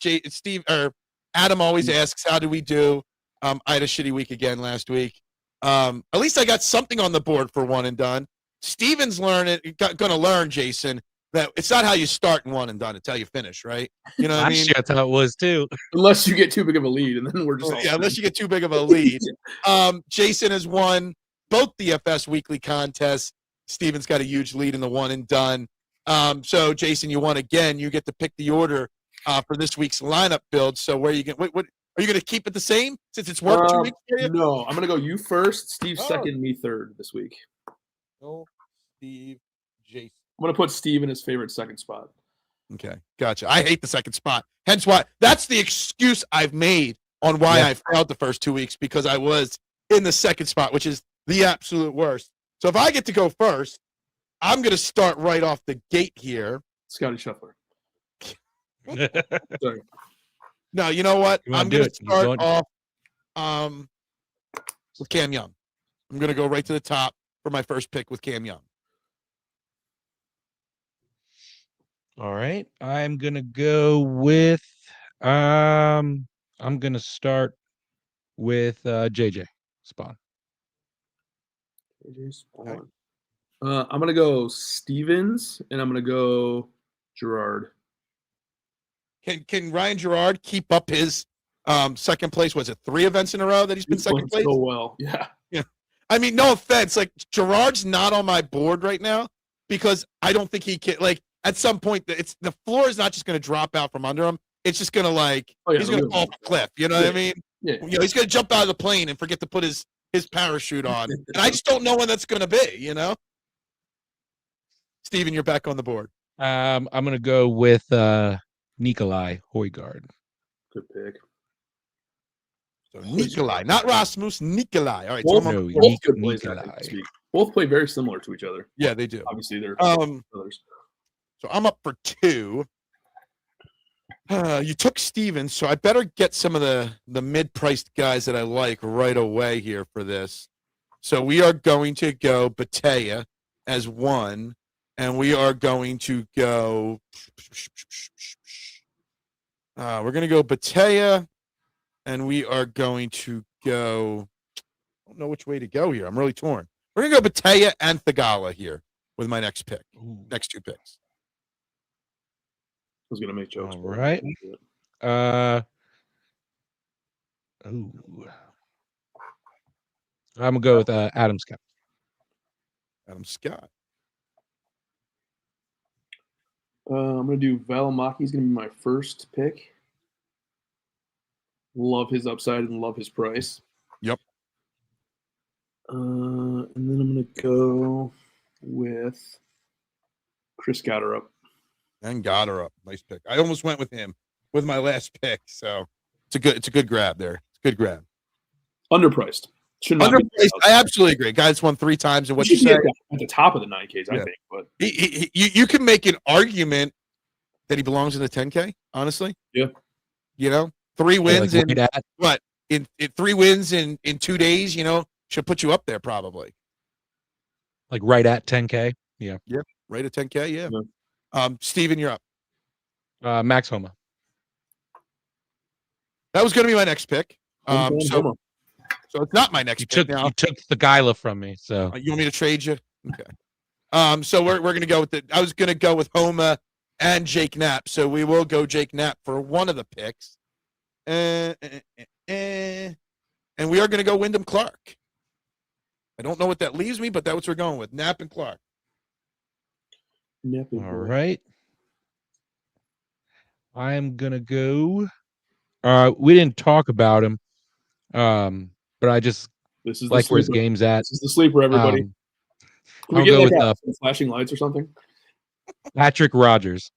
Adam always asks, how do we do? I had a shitty week again last week. At least I got something on the board for one and done. Steven's going to learn, Jason, that it's not how you start and one and done. It's how you finish, right? You know what I mean? That's how it was too. Unless you get too big of a lead, and then we're just unless you get too big of a lead. Jason has won both DFS weekly contests. Steven's got a huge lead in the one and done. So Jason, you won again. You get to pick the order for this week's lineup build. So where are you going? What are you going to keep it the same since it's worked 2 weeks for you? No, I'm going to go you first, Steve second, me third this week. Oh, Steve, Jason. I'm going to put Steve in his favorite second spot. Okay, gotcha. I hate the second spot. Hence why that's the excuse I've made on why I failed the first 2 weeks, because I was in the second spot, which is the absolute worst. So if I get to go first, I'm going to start right off the gate here. Scottie Scheffler. Sorry. No, you know what? I'm going to start off with Cam Young. I'm going to go right to the top for my first pick with Cam Young. All right. I'm going to go with I'm going to start with JJ Spawn. JJ Spawn. I'm going to go Stevens, and I'm going to go Gerard. Can Ryan Gerard keep up his second place? Was it 3 events in a row that he's been second place? So well, yeah. I mean, no offense, like Gerard's not on my board right now because I don't think he can. Like at some point, the floor is not just going to drop out from under him. It's just going to he's going to fall off a cliff. You know what I mean? Yeah. He's going to jump out of the plane and forget to put his parachute on, and I just don't know when that's going to be. Steven, you're back on the board. I'm going to go with Nikolai Højgaard. Good pick. So Nikolai, not Rasmus, Nikolai. All right, both, so both good plays. Both play very similar to each other. Yeah, they do. Obviously, they're brothers. So I'm up for 2. You took Stevens, so I better get some of the mid-priced guys that I like right away here for this. So we are going to go Bethea as 1, and we are going to go. We're going to go Bethea, and we are going to go. I don't know which way to go here. I'm really torn. We're going to go Bethea and Thagala here with my next pick. Next 2 picks. I was going to make jokes. All right. I'm going to go with Adam Scott. Adam Scott. I'm going to do Valimaki. He's going to be my first pick. Love his upside and love his price. Yep. And then I'm going to go with Chris Gotterup. And got her up. Nice pick. I almost went with him with my last pick. So it's a good grab there. It's a good grab. Underpriced. Should not be Underpriced. I absolutely agree. Guy's won 3 times, and what He you should be say? at the top of the 9Ks, I Yeah. think. But You can make an argument that he belongs in the 10K. Honestly, Yeah. 3 wins like in right at, what? In 3 wins in 2 days. Should put you up there probably. like right at 10K. Yeah. Right at 10K. Yeah. Yeah. Steven, you're up. Max Homa. That was going to be my next pick. Homa. So it's not my next You pick took now. you took the Gyla from me. So You want me to trade you? Okay. So we're gonna go with I was gonna go with Homa and Jake Knapp. So we will go Jake Knapp for one of the picks. And we are gonna go Wyndham Clark. I don't know what that leaves me, but that's what we're going with. Knapp and Clark. all right. I am gonna go. We didn't talk about him. But I just This is like the where his sleeper. game's at. This is the sleeper, everybody. Can we I'll get go like with some flashing lights or something? Patrick Rogers.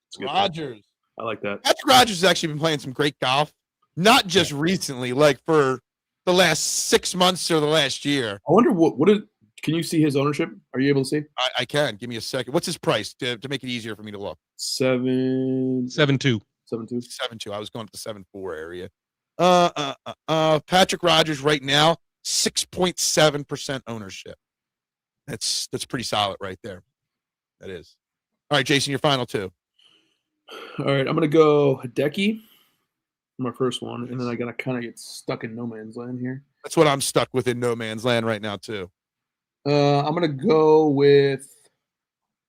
It's a good pick. Rogers. I like that. Patrick Rogers has actually been playing some great golf, not just recently, like for the last 6 months or the last year. I wonder what is. Can you see his ownership? Are you able to see? I can. Give me a second. What's his price to make it easier for me to look? 7.2. 7-2. 7.2. I was going to the 7.4 area. Patrick Rogers right now, 6.7% ownership. That's pretty solid right there. That is. All right, Jason, your final 2. All right, I'm gonna go Hideki for my first one, and then I gotta kind of get stuck in no man's land here. That's what I'm stuck with in no man's land right now too. I'm gonna go with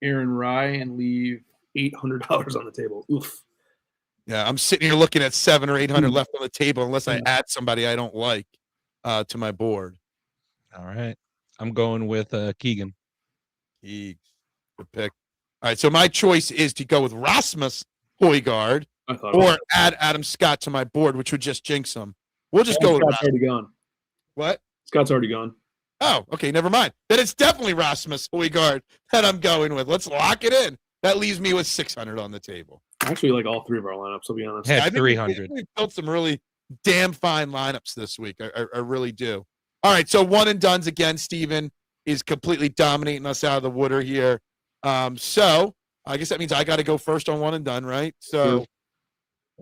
Aaron Rye and leave $800 on the table. Oof. Yeah, I'm sitting here looking at 700 or 800 left on the table unless I add somebody I don't like to my board. All right. I'm going with Keegan. Good pick. All right, so my choice is to go with Rasmus Højgaard or add Adam Scott to my board, which would just jinx him. We'll just go with Scott's already gone. What? Scott's already gone. Oh, okay, never mind. Then it's definitely Rasmus Højgaard that I'm going with. Let's lock it in. That leaves me with 600 on the table. I actually like all 3 of our lineups, I'll be honest. Had I think 300. We've built some really damn fine lineups this week. I really do. All right, so one and dones again. Steven is completely dominating us out of the water here. So I guess that means I got to go first on one and done, right? So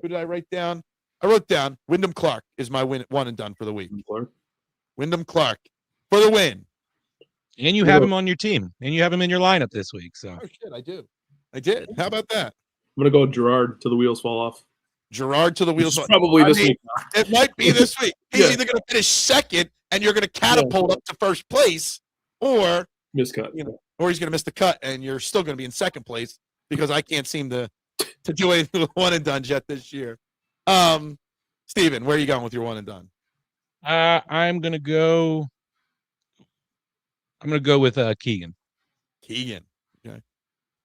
who did I write down? I wrote down Wyndham Clark is my one and done for the week. Wyndham Clark for the win. And you have him on your team. And you have him in your lineup this week. So Oh shit, I do. I did. How about that? I'm gonna go Gerard till the wheels fall off. Gerard to the wheels. Probably this week. It might be this week. He's either going to finish second and you're going to catapult up to first place, or Miscut. or he's going to miss the cut and you're still going to be in second place because I can't seem to do anything with one and done yet this year. Steven, where are you going with your one and done? I'm gonna go with Keegan. Keegan. Okay.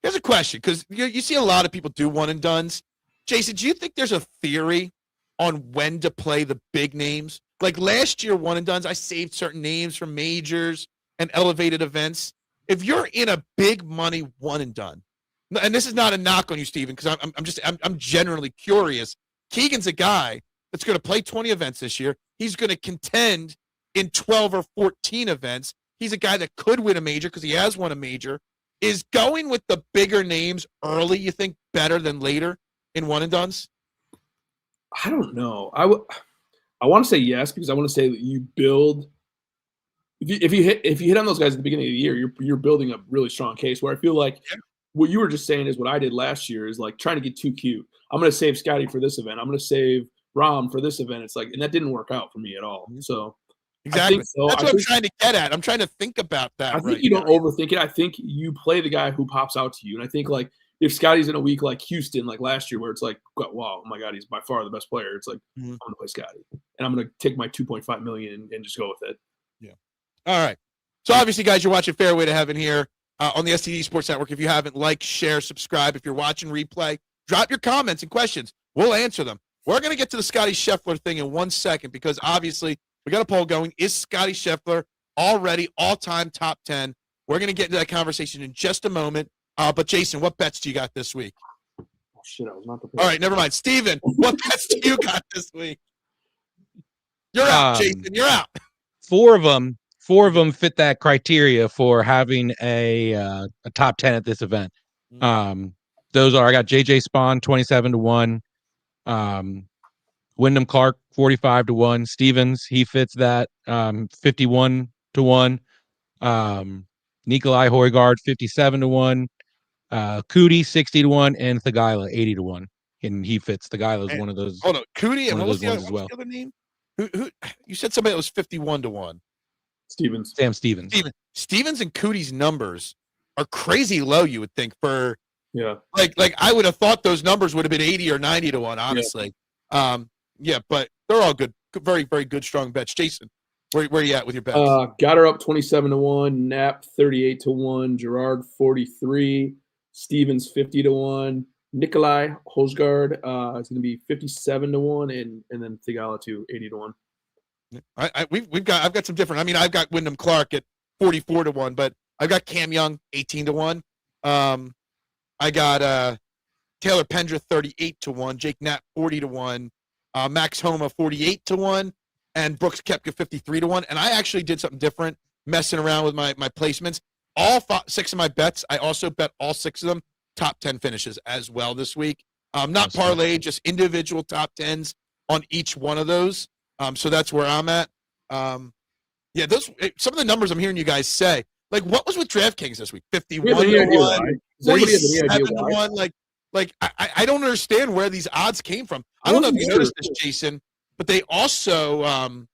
Here's a question, because you see a lot of people do one and dones. Jason, do you think there's a theory on when to play the big names? Like last year, one and dones, I saved certain names from majors and elevated events. If you're in a big money one and done, and this is not a knock on you, Steven, because I'm generally curious. Keegan's a guy that's going to play 20 events this year. He's going to contend in 12 or 14 events. He's a guy that could win a major because he has won a major. Is going with the bigger names early, you think, better than later in one and dones? I don't know. I want to say yes, because I want to say that you build. If you hit on those guys at the beginning of the year, you're building a really strong case. Where I feel like what you were just saying is what I did last year is like trying to get too cute. I'm going to save Scottie for this event. I'm going to save Rom for this event. It's like, and that didn't work out for me at all. So exactly, That's what I'm trying to get at. I'm trying to think about that. I think you don't overthink it. I think you play the guy who pops out to you, and I think like if Scottie's in a week like Houston, like last year, where it's like, wow, oh my God, he's by far the best player. It's like I'm going to play Scottie, and I'm going to take my $2.5 million and just go with it. Yeah. All right. So obviously, guys, you're watching Fairway to Heaven here on the STD Sports Network. If you haven't, like, share, subscribe. If you're watching replay, drop your comments and questions. We'll answer them. We're going to get to the Scottie Scheffler thing in 1 second because obviously we got a poll going. Is Scottie Scheffler already all-time top 10. We're going to get into that conversation in just a moment. But Jason, what bets do you got this week? Oh, shit, I was not prepared. All right, never mind. Steven, what bets do you got this week? You're out, Jason. You're out. Four of them fit that criteria for having a top 10 at this event. Those are, I got JJ Spawn 27-1, Wyndham Clark 45-1, Stevens, he fits that 51-1, Nikolai Højgaard 57-1, Cootie 60-1, and Thagila 80-1, and he fits. Thagila is one of those. Hold on, Cootie, and what was the ones as well. Other name? Who? You said somebody that was 51-1. Stevens. Sam Stevens. Stevens and Cootie's numbers are crazy low. You would think for like I would have thought those numbers would have been 80 or 90-1. Honestly, but they're all good, very very good strong bets. Jason, where are you at with your bets? Got her up 27-1, Knapp 38-1, Gerard 43, Stevens 50-1, Nikolai Højgaard is going to be 57-1, and then Thigala to 80-1. I've got some different. I mean, I've got Wyndham Clark at 44-1, but I've got Cam Young 18-1. I got Taylor Pendrith 38-1, Jake Knapp 40-1, Max Homa 48-1, and Brooks Koepka 53-1. And I actually did something different, messing around with my placements. All 6 of my bets, I also bet all 6 of them top 10 finishes as well this week. Not parlay, just individual top 10s on each one of those. So that's where I'm at. Those some of the numbers I'm hearing you guys say. Like, what was with DraftKings this week? 51-1, 47-1. Like I don't understand where these odds came from. I don't know if you noticed this, Jason, but they also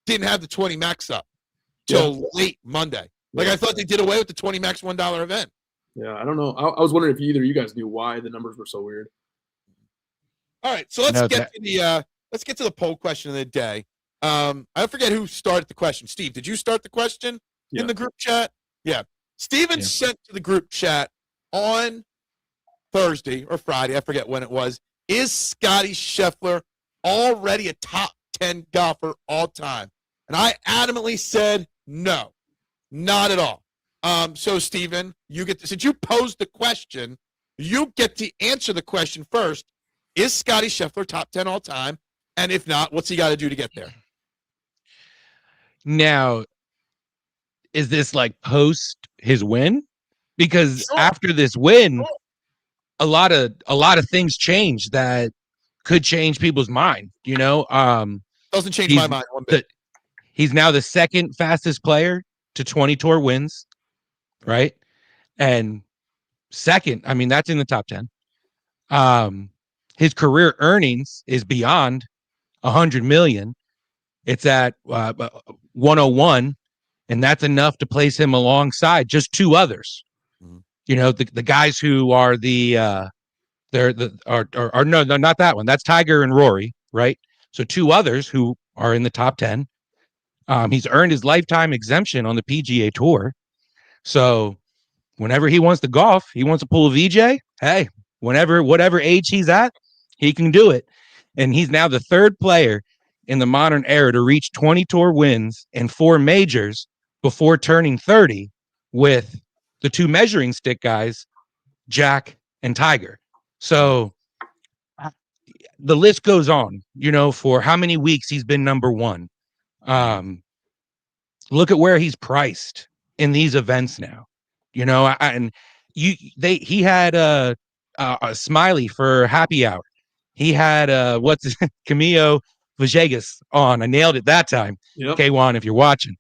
didn't have the 20 max up till late Monday. Like, I thought they did away with the 20 max $1 event. Yeah, I don't know. I was wondering if either of you guys knew why the numbers were so weird. All right, so let's get to the poll question of the day. I forget who started the question. Steve, did you start the question in the group chat? Yeah. Steven sent to the group chat on Thursday or Friday, I forget when it was, is Scottie Scheffler already a top 10 golfer all time? And I adamantly said no, not at all. So, Steven, you get to, since you posed the question, you get to answer the question first. Is Scottie Scheffler top 10 all time? And if not, what's he got to do to get there? Now, is this like post his win? Because after this win, a lot of things change that could change people's mind. You know, doesn't change my mind one bit. He's now the second fastest player to 20 tour wins, right? And second, I mean, that's in the top 10. His career earnings is beyond 100 million. It's at 101, and that's enough to place him alongside just 2 others. Mm-hmm. You know, the guys who are no, not that one. That's Tiger and Rory, right? So 2 others who are in the top 10. He's earned his lifetime exemption on the PGA Tour. So whenever he wants to golf, he wants to pull a VJ. Hey, whatever age he's at, he can do it. And he's now the 3rd player in the modern era to reach 20 tour wins and 4 majors before turning 30, with the 2 measuring stick guys, Jack and Tiger. So the list goes on, you know, for how many weeks he's been number 1. Look at where he's priced in these events now, you know, he had a Smiley for happy hour. He had Camilo Villegas on. I nailed it that time. Yep. K1, if you're watching.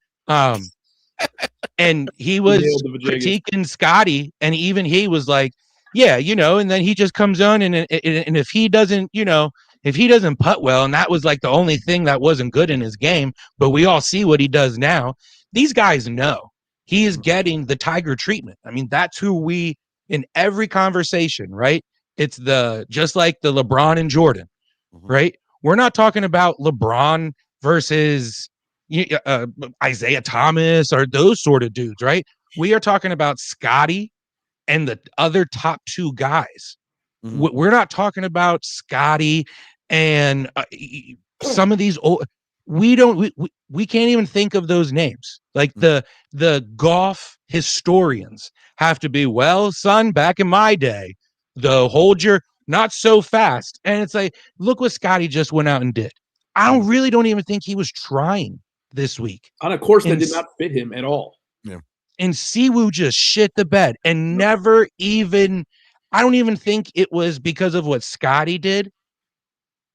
And he was critiquing Scottie, and even he was like, yeah, you know, and then he just comes on and if he doesn't, you know, if he doesn't putt well, and that was like the only thing that wasn't good in his game, but we all see what he does now. These guys know he is getting the Tiger treatment. I mean, that's who we, in every conversation, right? It's just like the LeBron and Jordan, right? We're not talking about LeBron versus Isaiah Thomas or those sort of dudes, right? We are talking about Scottie and the other top 2 guys. We're not talking about Scottie and some of these old. we can't even think of those names. Like the golf historians have to be, well, son, back in my day, the hold your not so fast. And it's like, look what Scottie just went out and did. I don't even think he was trying this week. On a course that did not fit him at all. Yeah. And Siwoo just shit the bed and never even, I don't even think it was because of what Scottie did,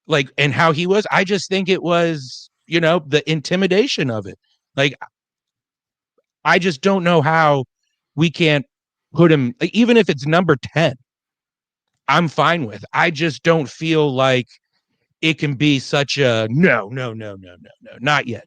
like, and how he was. I just think it was, the intimidation of it. Like, I just don't know how we can't put him, like, even if it's number 10, I'm fine with. I just don't feel like it can be such a no, not yet.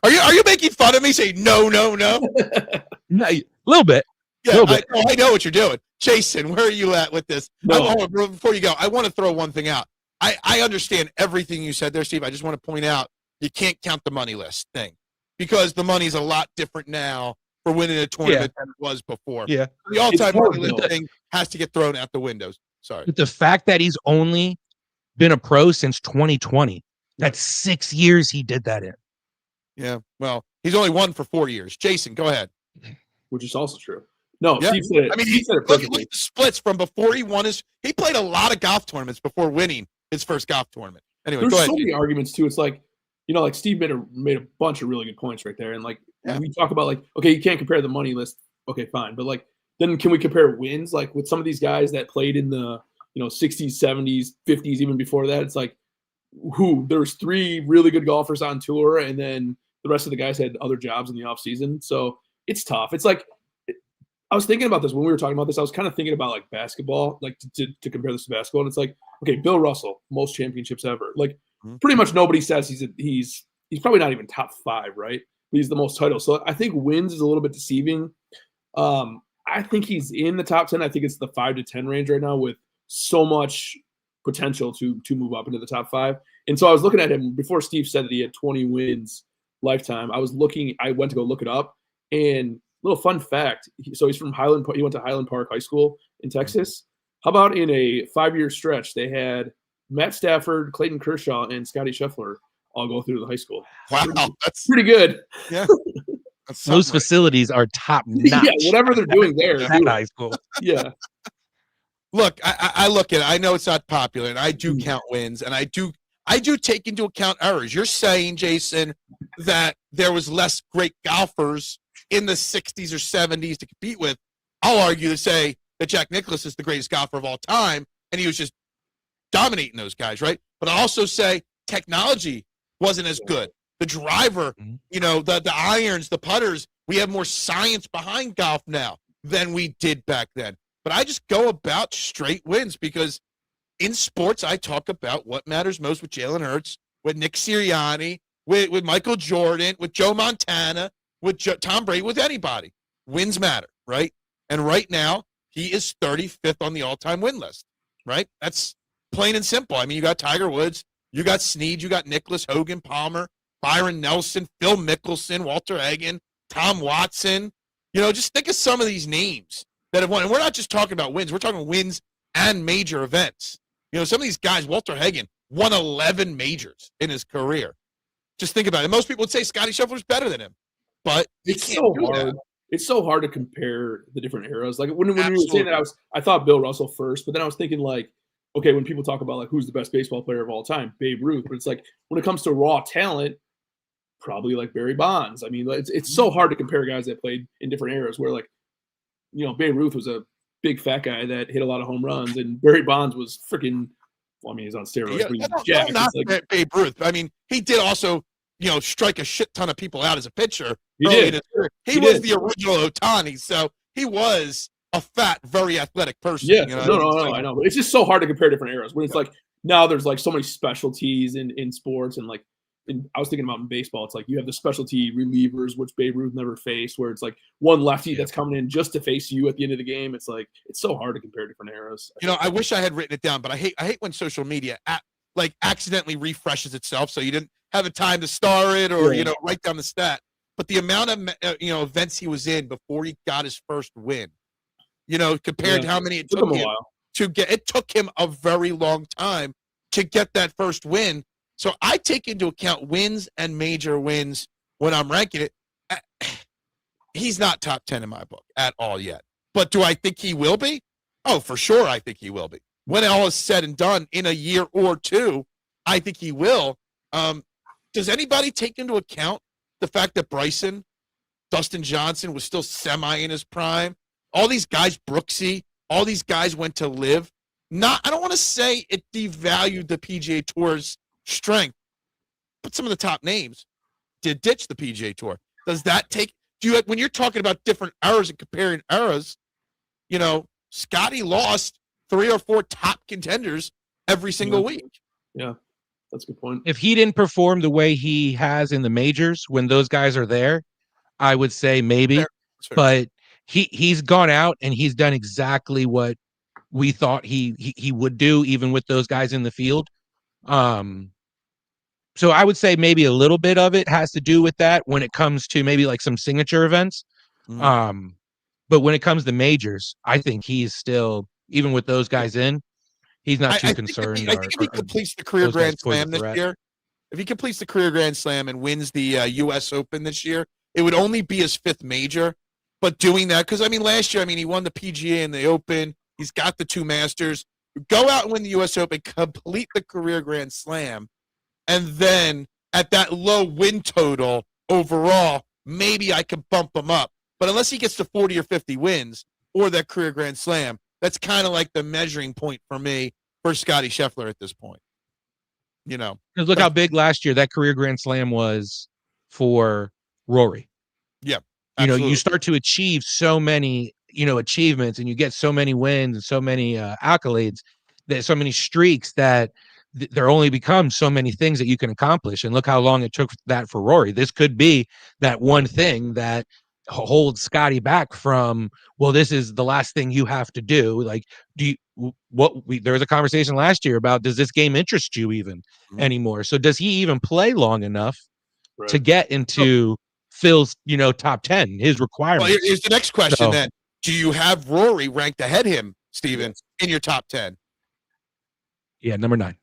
Are you making fun of me saying no? No, a little bit. Yeah, I know what you're doing. Jason, where are you at with this? No. Before you go, I want to throw one thing out. I understand everything you said there, Steve. I just want to point out you can't count the money list thing because the money's a lot different now for winning a tournament than it was before. Yeah. The all-time money list thing has to get thrown out the windows. Sorry. But the fact that he's only been a pro since 2020, that's 6 years he did that in. Yeah, well, he's only won for 4 years. Jason, go ahead. Which is also true. No, yeah. Steve said it. I mean, he said it perfectly. Look at the splits from before he won he played a lot of golf tournaments before winning his first golf tournament. Anyway, there's go ahead. So many arguments too. It's like, like Steve made a bunch of really good points right there. And like we talk about like, okay, you can't compare the money list. Okay, fine. But like, then can we compare wins? Like with some of these guys that played in the 60s, 70s, 50s, even before that, it's like there's 3 really good golfers on tour, and then the rest of the guys had other jobs in the off season. So it's tough. It's like, I was thinking about this when we were talking about this. I was kind of thinking about like basketball, like to compare this to basketball. And it's like, okay, Bill Russell, most championships ever. Like pretty much nobody says he's probably not even top 5, right? But he's the most titles. So I think wins is a little bit deceiving. I think he's in the top 10. I think it's the 5 to 10 range right now with so much potential to move up into the top 5. And so I was looking at him before Steve said that he had 20 wins lifetime. I went to go look it up, and little fun fact. So he's from Highland. He went to Highland Park High School in Texas. How about in a 5-year stretch, they had Matt Stafford, Clayton Kershaw, and Scottie Scheffler all go through the high school. Wow, that's pretty good. Yeah, those facilities are top notch. Yeah, whatever they're doing there, high school. Yeah. Look, I look at it. I know it's not popular, and I do count wins, and I do take into account errors. You're saying, Jason, that there was less great golfers in the 60s or 70s to compete with. I'll argue to say that Jack Nicklaus is the greatest golfer of all time, and he was just dominating those guys, right? But I also say technology wasn't as good. The driver, the irons, the putters, we have more science behind golf now than we did back then. But I just go about straight wins because in sports, I talk about what matters most with Jalen Hurts, with Nick Sirianni, with Michael Jordan, with Joe Montana, with Tom Brady, with anybody. Wins matter, right? And right now, he is 35th on the all-time win list, right? That's plain and simple. I mean, you got Tiger Woods, you got Snead, you got Nicklaus, Hogan, Palmer, Byron Nelson, Phil Mickelson, Walter Hagen, Tom Watson. Just think of some of these names that have won. And we're not just talking about wins. We're talking wins and major events. Some of these guys, Walter Hagen, won 11 majors in his career. Just think about it. Most people would say Scottie Scheffler's better than him. But it's so hard. It's so hard to compare the different eras. Like when you were saying that, I thought Bill Russell first, but then I was thinking like, okay, when people talk about like who's the best baseball player of all time, Babe Ruth. But it's like when it comes to raw talent, probably like Barry Bonds. I mean, it's so hard to compare guys that played in different eras. Where like, Babe Ruth was a big fat guy that hit a lot of home runs, and Barry Bonds was freaking. Well, I mean, he's on steroids. Yeah, not Babe Ruth. I mean, he did also. Strike a shit ton of people out as a pitcher. He did. He was the original Ohtani, so he was a fat, very athletic person. Yeah, no, I know. But it's just so hard to compare different eras. When it's like now there's like so many specialties in sports, and like I was thinking about in baseball, it's like you have the specialty relievers, which Babe Ruth never faced, where it's like one lefty that's coming in just to face you at the end of the game. It's like it's so hard to compare different eras. I wish I had written it down, but I hate when social media accidentally refreshes itself, so you didn't have a time to star it or write down the stat. But the amount of events he was in before he got his first win, compared to how many it took him to get. It took him a very long time to get that first win. So I take into account wins and major wins when I'm ranking it. He's not top 10 in my book at all yet. But do I think he will be? Oh, for sure I think he will be. When all is said and done in a year or two, I think he will. Does anybody take into account the fact that Bryson, Dustin Johnson was still semi in his prime? All these guys, Brooksy, all these guys went to live. I don't want to say it devalued the PGA Tour's strength, but some of the top names did ditch the PGA Tour. Does that take, when you're talking about different eras and comparing eras, Scottie lost 3 or 4 top contenders every single week. Yeah, that's a good point. If he didn't perform the way he has in the majors when those guys are there, I would say maybe. Fair. But he's gone out and he's done exactly what we thought he would do, even with those guys in the field. So I would say maybe a little bit of it has to do with that when it comes to maybe like some signature events. But when it comes to majors, I think he's still, even with those guys in, he's not too concerned. I think if he completes the career Grand Slam this year, if he completes the career Grand Slam and wins the U.S. Open this year, it would only be his 5th major. But doing that, because, last year, he won the PGA and the Open. He's got the 2 Masters. Go out and win the U.S. Open, complete the career Grand Slam, and then at that low win total overall, maybe I can bump him up. But unless he gets to 40 or 50 wins or that career Grand Slam, that's kind of like the measuring point for me for Scottie Scheffler at this point. Because look how big last year that career Grand Slam was for Rory. Yeah. Absolutely. You start to achieve so many, achievements, and you get so many wins and so many accolades, that so many streaks that there only becomes so many things that you can accomplish. And look how long it took that for Rory. This could be that one thing that holds Scottie back from, well, this is the last thing you have to do. Like, there was a conversation last year about, does this game interest you even anymore? So does he even play long enough to get into Phil's, top 10, his requirements? Well, here's the next question then. Do you have Rory ranked ahead of him, Steven, in your top 10? Yeah, number 9.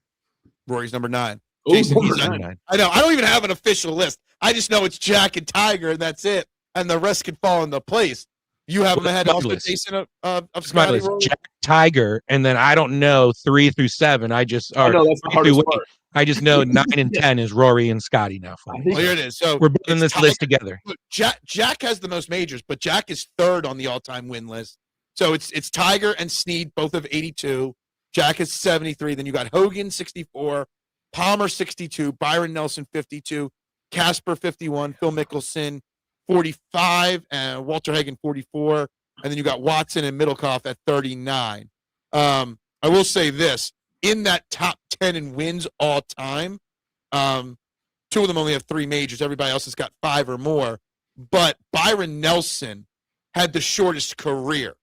Rory's number 9. Jason, he's number 9. I know. I don't even have an official list. I just know it's Jack and Tiger, and that's it. And the rest can fall into place. You have him ahead of Jason of Scottie, Rory? Jack, Tiger, and then I don't know 3 through 7. I just know that's the hardest part. I just know 9 and 10 is Rory and Scottie now. For me. Well, here it is. So we're putting this list together. Look, Jack has the most majors, but Jack is 3rd on the all-time win list. So it's Tiger and Snead, both of 82. Jack is 73. Then you got Hogan, 64. Palmer, 62. Byron Nelson, 52. Casper, 51. Phil Mickelson, 45. And Walter Hagen, 44. And then you got Watson and Middlecoff at 39. I will say this. In that top 10 in wins all time, 2 of them only have 3 majors. Everybody else has got 5 or more. But Byron Nelson had the shortest career.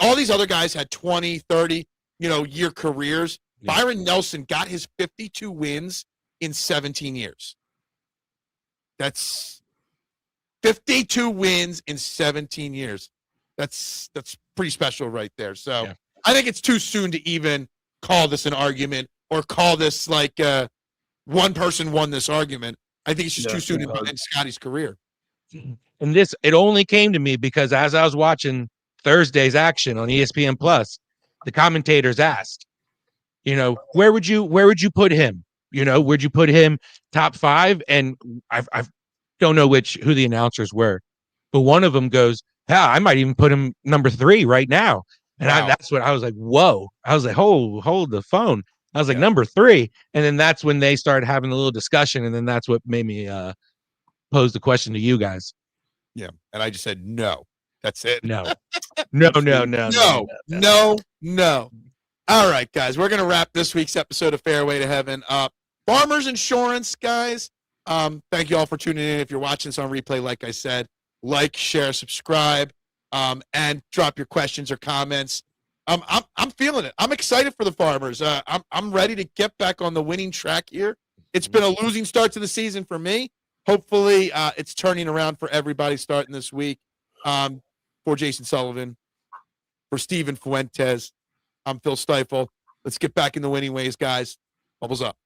All these other guys had 20, 30, year careers. Yeah. Byron Nelson got his 52 wins in 17 years. That's 52 wins in 17 years. That's pretty special right there. So yeah. I think it's too soon to even call this an argument or call this like one person won this argument. I think it's just too soon in Scottie's career. And it only came to me because as I was watching Thursday's action on ESPN Plus, the commentators asked, where would you put him? Would you put him top 5? And I don't know who the announcers were, but one of them goes, yeah, I might even put him number 3 right now. And wow. That's what I was like, whoa. I was like, hold the phone. I was like, number 3. And then that's when they started having a little discussion. And then that's what made me pose the question to you guys. Yeah. And I just said, no, that's it. No. All right, guys, we're going to wrap this week's episode of Fairway to Heaven up. Farmers Insurance, guys. Thank you all for tuning in. If you're watching this on replay, like I said, like, share, subscribe. And drop your questions or comments. I'm feeling it. I'm excited for the Farmers. I'm ready to get back on the winning track here. It's been a losing start to the season for me. Hopefully, it's turning around for everybody starting this week. For Jason Sullivan, for Steven Fuentes, I'm Phil Stiefel. Let's get back in the winning ways, guys. Bubbles up.